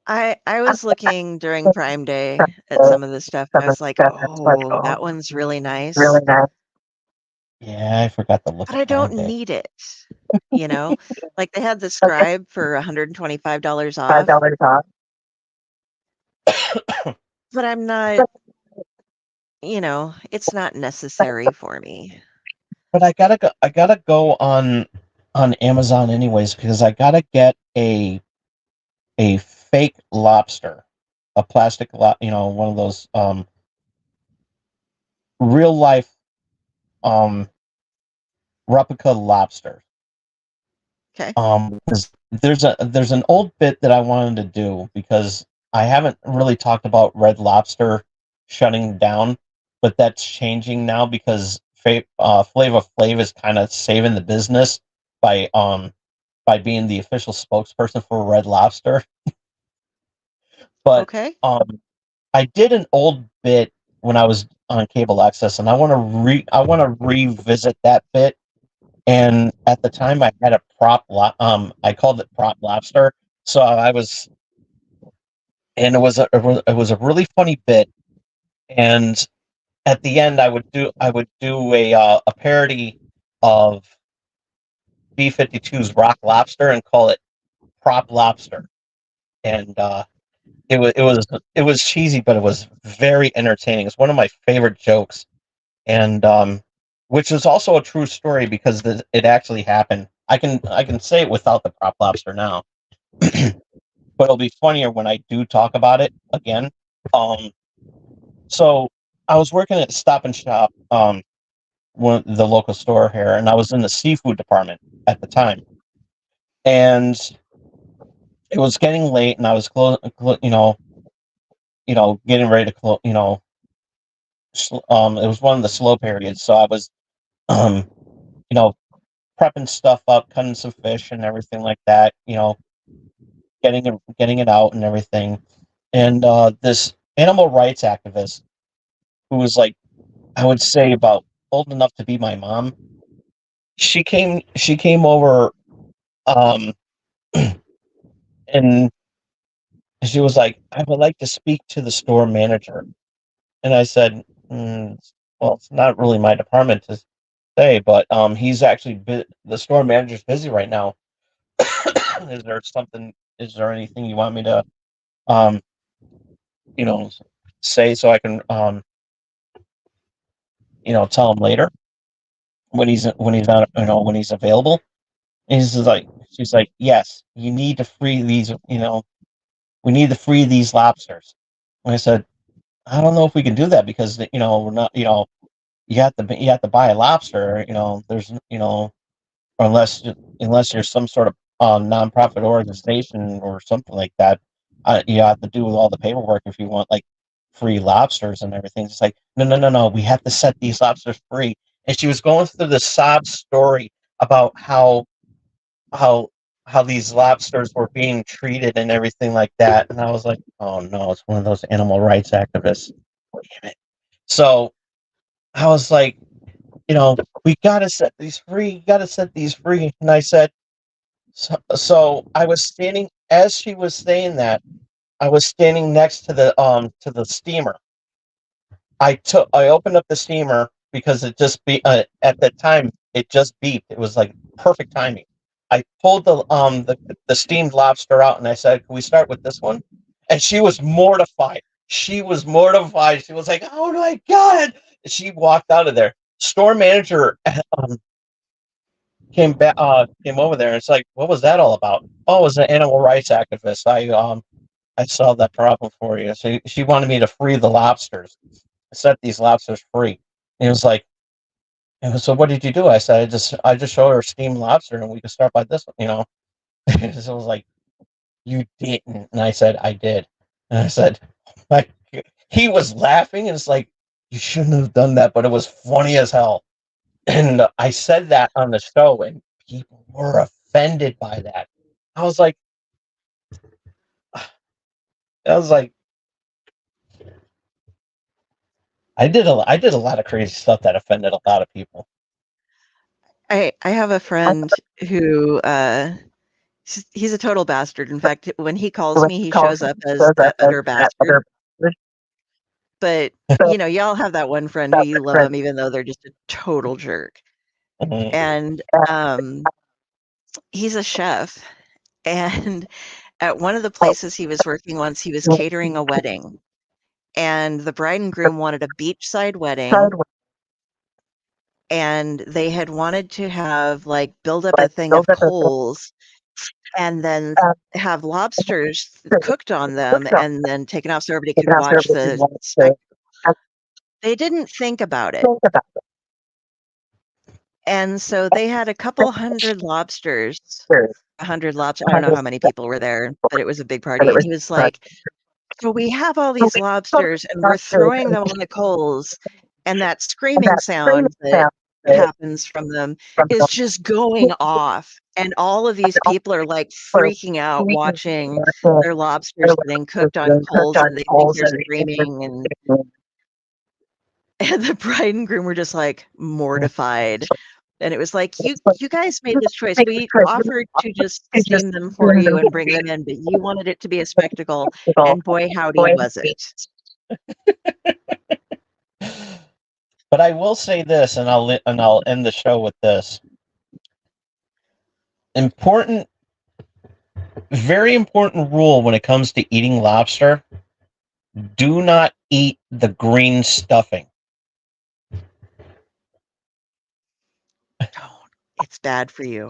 I was looking during Prime Day at some of the stuff, and I was like, "Oh, that one's really nice." Yeah, I forgot to look But at I Prime don't Day. need it, you know? Like, they had the Scribe for $125 off, but I'm not, it's not necessary for me. But I gotta go on Amazon anyways because I gotta get a fake lobster, a one of those real life um replica lobster. 'Kay. 'Cause there's an old bit that I wanted to do because I haven't really talked about Red Lobster shutting down, but that's changing now because Flava Flav is kind of saving the business by um by being the official spokesperson for Red Lobster. But Okay. I did an old bit when I was on cable access, and I want to revisit that bit. And at the time, I had a I called it prop lobster. So I was, and it was a really funny bit. And at the end, I would do a parody of B-52's Rock Lobster and call it prop lobster. And it was cheesy, but it was very entertaining. It's one of my favorite jokes, and which is also a true story because it actually happened. I can say it without the prop lobster now, but it'll be funnier when I do talk about it again. Um, so I was working at Stop and Shop, the local store here, and I was in the seafood department at the time, and it was getting late, and I was getting ready to close. It was one of the slow periods, so I was, um, you know, prepping stuff up, cutting some fish and everything like that. Getting it out and everything. And this animal rights activist who was like, I would say about old enough to be my mom. She came over, um, and she was like, I would like to speak to the store manager. And I said, well, it's not really my department to say, but he's actually the store manager's busy right now. Is there something? Is there anything you want me to, um, you know, say so I can tell him later when he's on when he's available. And she's like, yes, you need to free these. We need to free these lobsters. And I said, I don't know if we can do that because we're not. You have to buy a lobster. There's unless you're some sort of nonprofit organization or something like that. You have to do all the paperwork if you want like free lobsters and everything. It's like no. We have to set these lobsters free. And she was going through the sob story about how how these lobsters were being treated and everything like that. And I was like, oh no, it's one of those animal rights activists. Damn it. So I was like, we gotta set these free. You gotta set these free. And I said, so I was standing as she was saying that. I was standing next to the steamer. I opened up the steamer because it just at that time it just beeped. It was like perfect timing. I pulled the steamed lobster out and I said, "Can we start with this one?" And she was mortified. She was mortified. She was like, "Oh my god!" And she walked out of there. Store manager came over there and it's like, "What was that all about?" "Oh, it was an animal rights activist. I solved that problem for you." So she wanted me to free the lobsters, set these lobsters free. And it was like, so what did you do? I said, I just showed her steamed lobster and we can start by this one. So I was like, you didn't. And I said, I did. And I said, like, he was laughing and it's like, you shouldn't have done that, but it was funny as hell. And I said that on the show and people were offended by that. I was like, I was like, I did a lot of crazy stuff that offended a lot of people. I have a friend who he's a total bastard. In fact, when he calls me, he shows up as that utter bastard. But y'all have that one friend who you love them even though they're just a total jerk. Mhm. And he's a chef, and at one of the places he was working once, he was catering a wedding, and the bride and groom wanted a beachside wedding, and they had wanted to have build up a thing of coals and then have lobsters cooked on them and then taken off so everybody could watch the spectacle. They didn't think about it. And so they had a couple hundred lobsters, 100 lobsters. I don't know how many people were there, but it was a big party. And he was like, so we have all these lobsters and we're throwing them on the coals, and that screaming sound that happens from them is just going off. And all of these people are freaking out watching their lobsters getting cooked on coals, and they think they're screaming. And the bride and groom were just mortified. And it was like, you guys made this choice. We offered to just steam them for you and bring them in, but you wanted it to be a spectacle. And boy, howdy was it. But I will say this, and I'll end the show with this. Very important rule when it comes to eating lobster: do not eat the green stuffing. Don't. It's bad for you.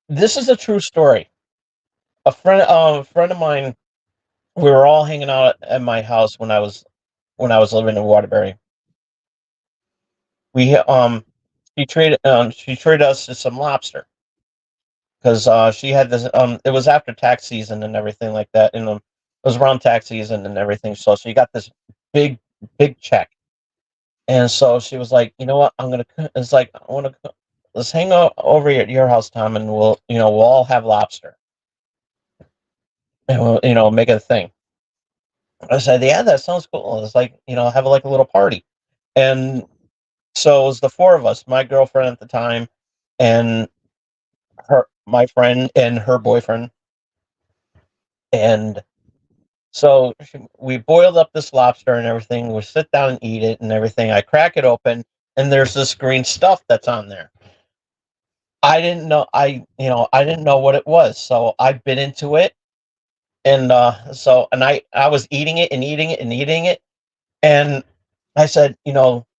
This is a true story. A friend of mine, we were all hanging out at my house when I was living in Waterbury. She traded us to some lobster because she had this. It was after tax season and everything like that, and it was around tax season and everything. So she got this big check, and so she was like, you know what, It's like, I want to. Let's hang out over at your house, Tom, and we'll all have lobster, and we'll make it a thing. I said, yeah, that sounds cool. It's like, have a little party. And so it was the four of us, my girlfriend at the time, and my friend and her boyfriend. And so we boiled up this lobster and everything. We sit down and eat it and everything. I crack it open and there's this green stuff that's on there. I didn't know what it was. So I bit into it and I was eating it and eating it and eating it, and I said,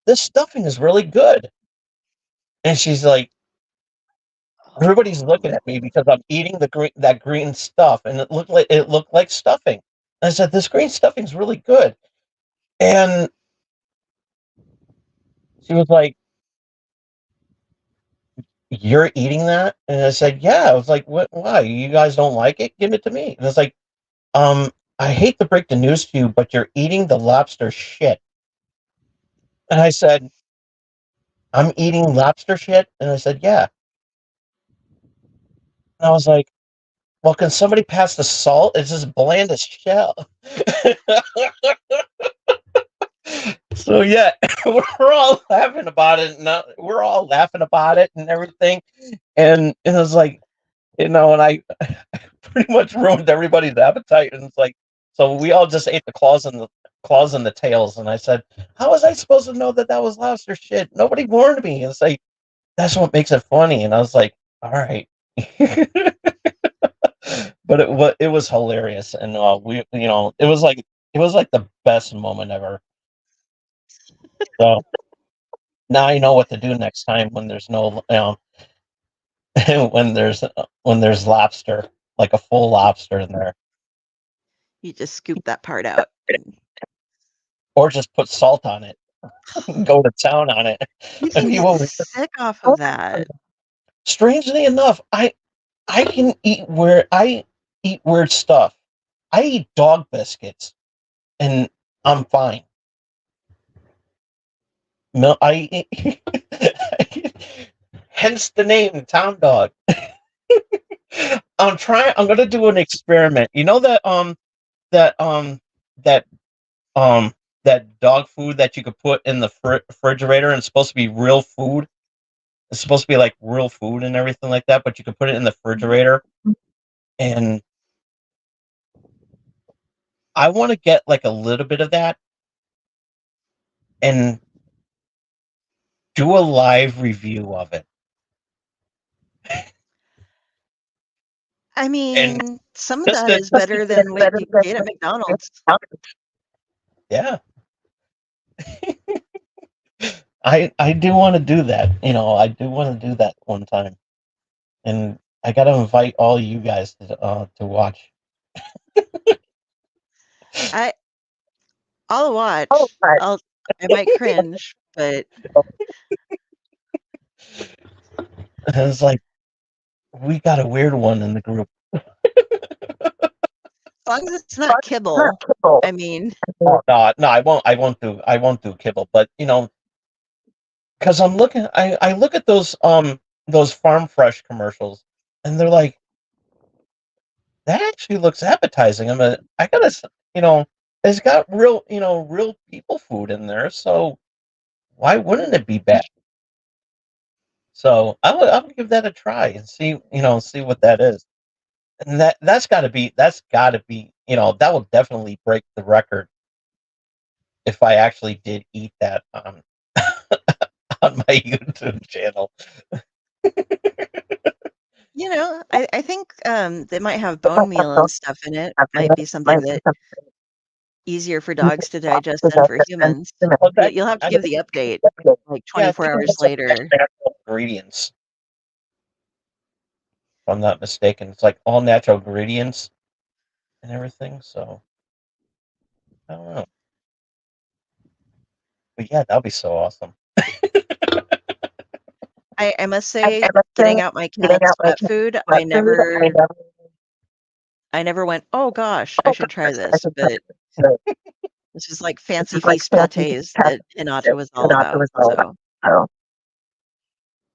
this stuffing is really good. And she's like, everybody's looking at me because I'm eating that green stuff, and it looked like stuffing. And I said, this green stuffing's really good. And she was like, you're eating that? And I said, yeah. I was like, what? Why? You guys don't like it? Give it to me. And it's like, I hate to break the news to you, but you're eating the lobster shit. And I said, I'm eating lobster shit? And I said, yeah. And I was like, well, can somebody pass the salt? It's just bland as shell. So yeah, we're all laughing about it. We're all laughing about it and everything. And it was like, and I pretty much ruined everybody's appetite. And it's like, so we all just ate the claws and the tails. And I said, how was I supposed to know that that was lobster shit? Nobody warned me. And it's like, that's what makes it funny. And I was like, all right. But it was hilarious, and it was like the best moment ever. So now I know what to do next time when there's no when there's lobster, like a full lobster in there, You just scoop that part out. or just put salt on it, go to town on it. You And can you get will. sick off of that. Strangely enough, I can eat weird stuff. I eat dog biscuits, and I'm fine. No, hence the name Town Dog. I'm gonna do an experiment. You know that that um that dog food that you could put in the refrigerator, and it's supposed to be real food. It's supposed to be like real food and everything like that, but you could put it in the refrigerator. And I want to get like a little bit of that and do a live review of it. I And mean, some of just that to, is better than what you get at McDonald's. yeah, I do want to do that. I do want to do that one time, and I got to invite all you guys to watch. I'll watch. I might cringe, but And it's like, we got a weird one in the group. as long as it's not kibble. I mean, Oh, no, I won't do kibble, but because I look at those Farm Fresh commercials, and they're like, that actually looks appetizing. I gotta, it's got real people food in there, so why wouldn't it be bad? So I would give that a try and see what that is. And that's gotta be, that will definitely break the record if I actually did eat that on my YouTube channel. I think they might have bone meal and stuff in it. Might be something that easier for dogs to digest than for humans. Well, You'll have to give the update like yeah, I 24 think hours it's like later. natural ingredients, if I'm not mistaken. It's like all natural ingredients and everything. So I don't know, but yeah, that'd be so awesome. I must say, getting out my cat's pet food, I never went, oh gosh, I should try this. But this is like Fancy Feast pates that Hinata was all about. So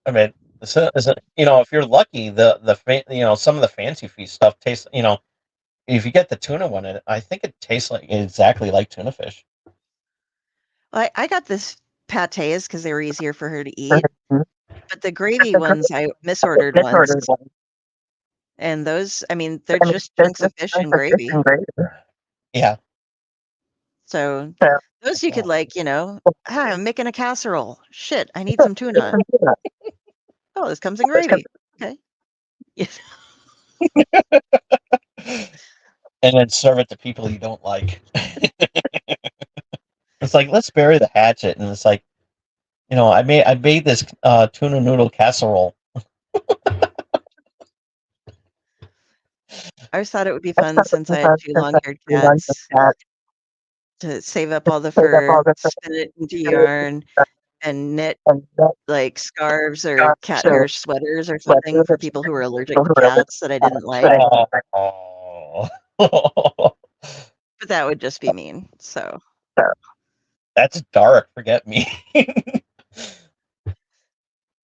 I mean, if you're lucky, some of the fancy feast stuff tastes. If you get the tuna one, I think it tastes like exactly like tuna fish. I got this pates because they were easier for her to eat. But the gravy ones, I misordered once. And those, I mean, they're just chunks of fish and gravy. Yeah. So those you could I'm making a casserole. Shit, I need some tuna. Oh, this comes in gravy. Okay. Yes. and then serve it to people you don't like. It's like, let's bury the hatchet, and it's like, I made this tuna noodle casserole. I always thought it would be fun since I had two long-haired cats to save up all the fur, spin it into yarn, and knit like scarves or cat hair sweaters or something for people who were allergic to cats that I didn't like. Oh. But that would just be mean. So That's dark. Forget me.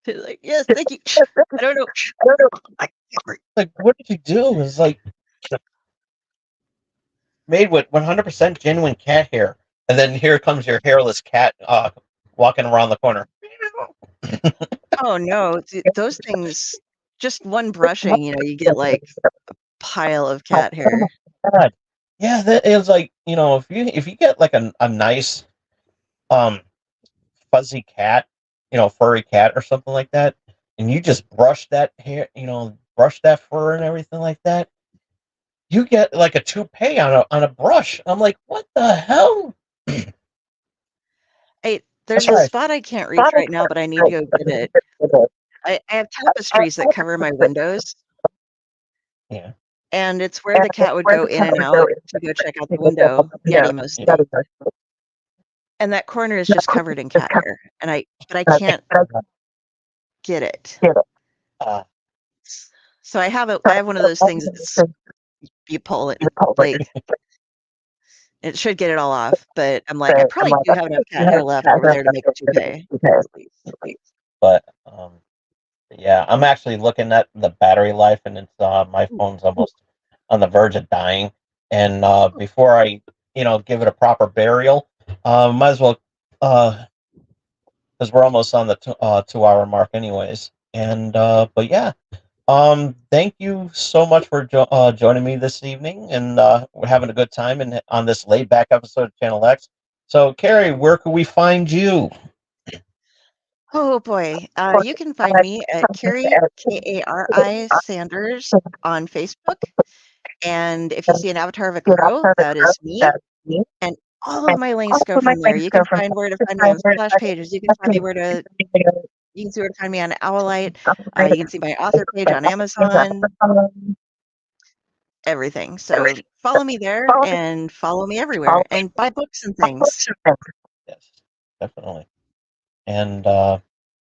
like, yes, thank you. I don't know. Like, what did you do? It was like made with 100% genuine cat hair, and then here comes your hairless cat walking around the corner. Oh no, those things, just one brushing, you get like a pile of cat hair. God. Yeah, that is like, if you get like a nice fuzzy cat, furry cat or something like that, and you just brush that hair, brush that fur and everything like that, you get like a toupee on a brush. I'm like, what the hell? There's a spot I can't reach right now, but I need to go get it. I have tapestries that cover my windows. Yeah. And it's where the cat would go in and out to go check out the window, Yeti mostly. And that corner is just covered in cat hair, but I can't get it. So I have one of those things that's, you pull it, like, it should get it all off, but I'm like, I probably do have enough cat hair left over there to make a toupee. But yeah, I'm actually looking at the battery life, and it's my phone's almost on the verge of dying. And before I, give it a proper burial, might as well, because we're almost on the 2-hour mark, anyways. And but yeah, thank you so much for joining me this evening, and we're having a good time on this laid back episode of Channel X. So, Carrie, where can we find you? Oh boy, you can find me at Carrie Kari Sanders on Facebook, and if you see an avatar of a crow, that is me. And all of my links go from there. You can find where to find me on splash pages. You can see where to find me on Owlite. You can see my author page on Amazon. Everything. So follow me there and follow me everywhere and buy books and things. Yes, definitely. And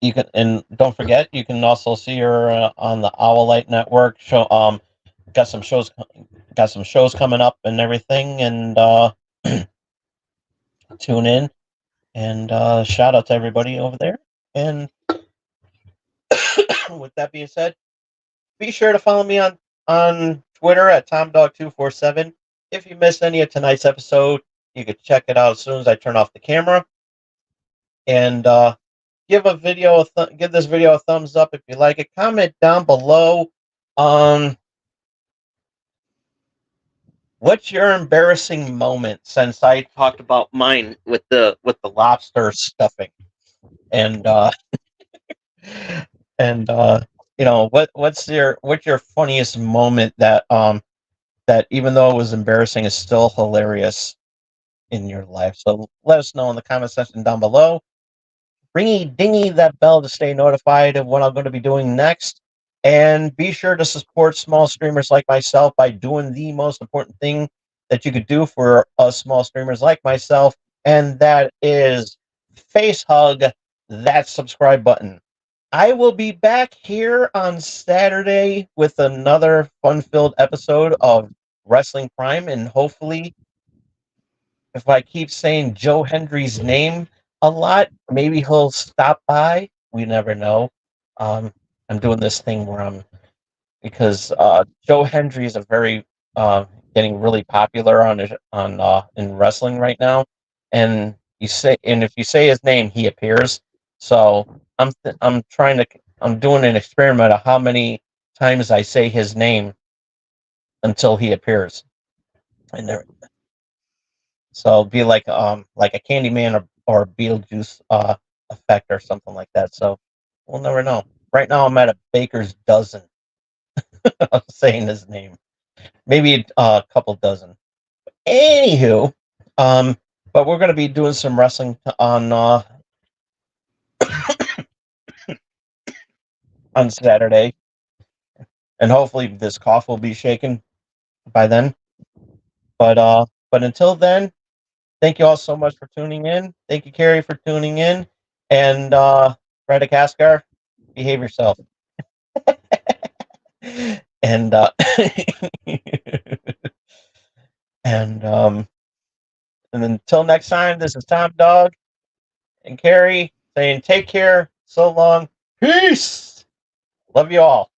you can, and don't forget, you can also see her on the Owlite Network. Got some shows coming up and everything, and tune in. And shout out to everybody over there. And with that being said, be sure to follow me on Twitter at TomDog247. If you missed any of tonight's episode, you can check it out as soon as I turn off the camera. And give this video a thumbs up if you like it. Comment down below. What's your embarrassing moment, since I talked about mine with the lobster stuffing, and and what's your funniest moment that even though it was embarrassing is still hilarious in your life? So let us know in the comment section down below. Ringy dingy that bell to stay notified of what I'm going to be doing next. And be sure to support small streamers like myself by doing the most important thing that you could do for us small streamers like myself, and that is face hug that subscribe button. I will be back here on Saturday with another fun-filled episode of Wrestling Prime, and hopefully, if I keep saying Joe Hendry's name a lot, maybe he'll stop by. We never know. I'm doing this thing where because Joe Hendry is a very getting really popular in wrestling right now, and if you say his name, he appears. So I'm doing an experiment of how many times I say his name until he appears, and so it'll be like a Candyman or Beetlejuice effect or something like that. So we'll never know. Right now I'm at a baker's dozen of saying his name. maybe a couple dozen. Anywho, but we're going to be doing some wrestling on Saturday, and hopefully this cough will be shaken by then. But until then, thank you all so much for tuning in. Thank you, Carrie, for tuning in, and Radikaskar, behave yourself. and and and until next time, this is Tom Dog and Carrie saying take care, so long, peace. Love you all.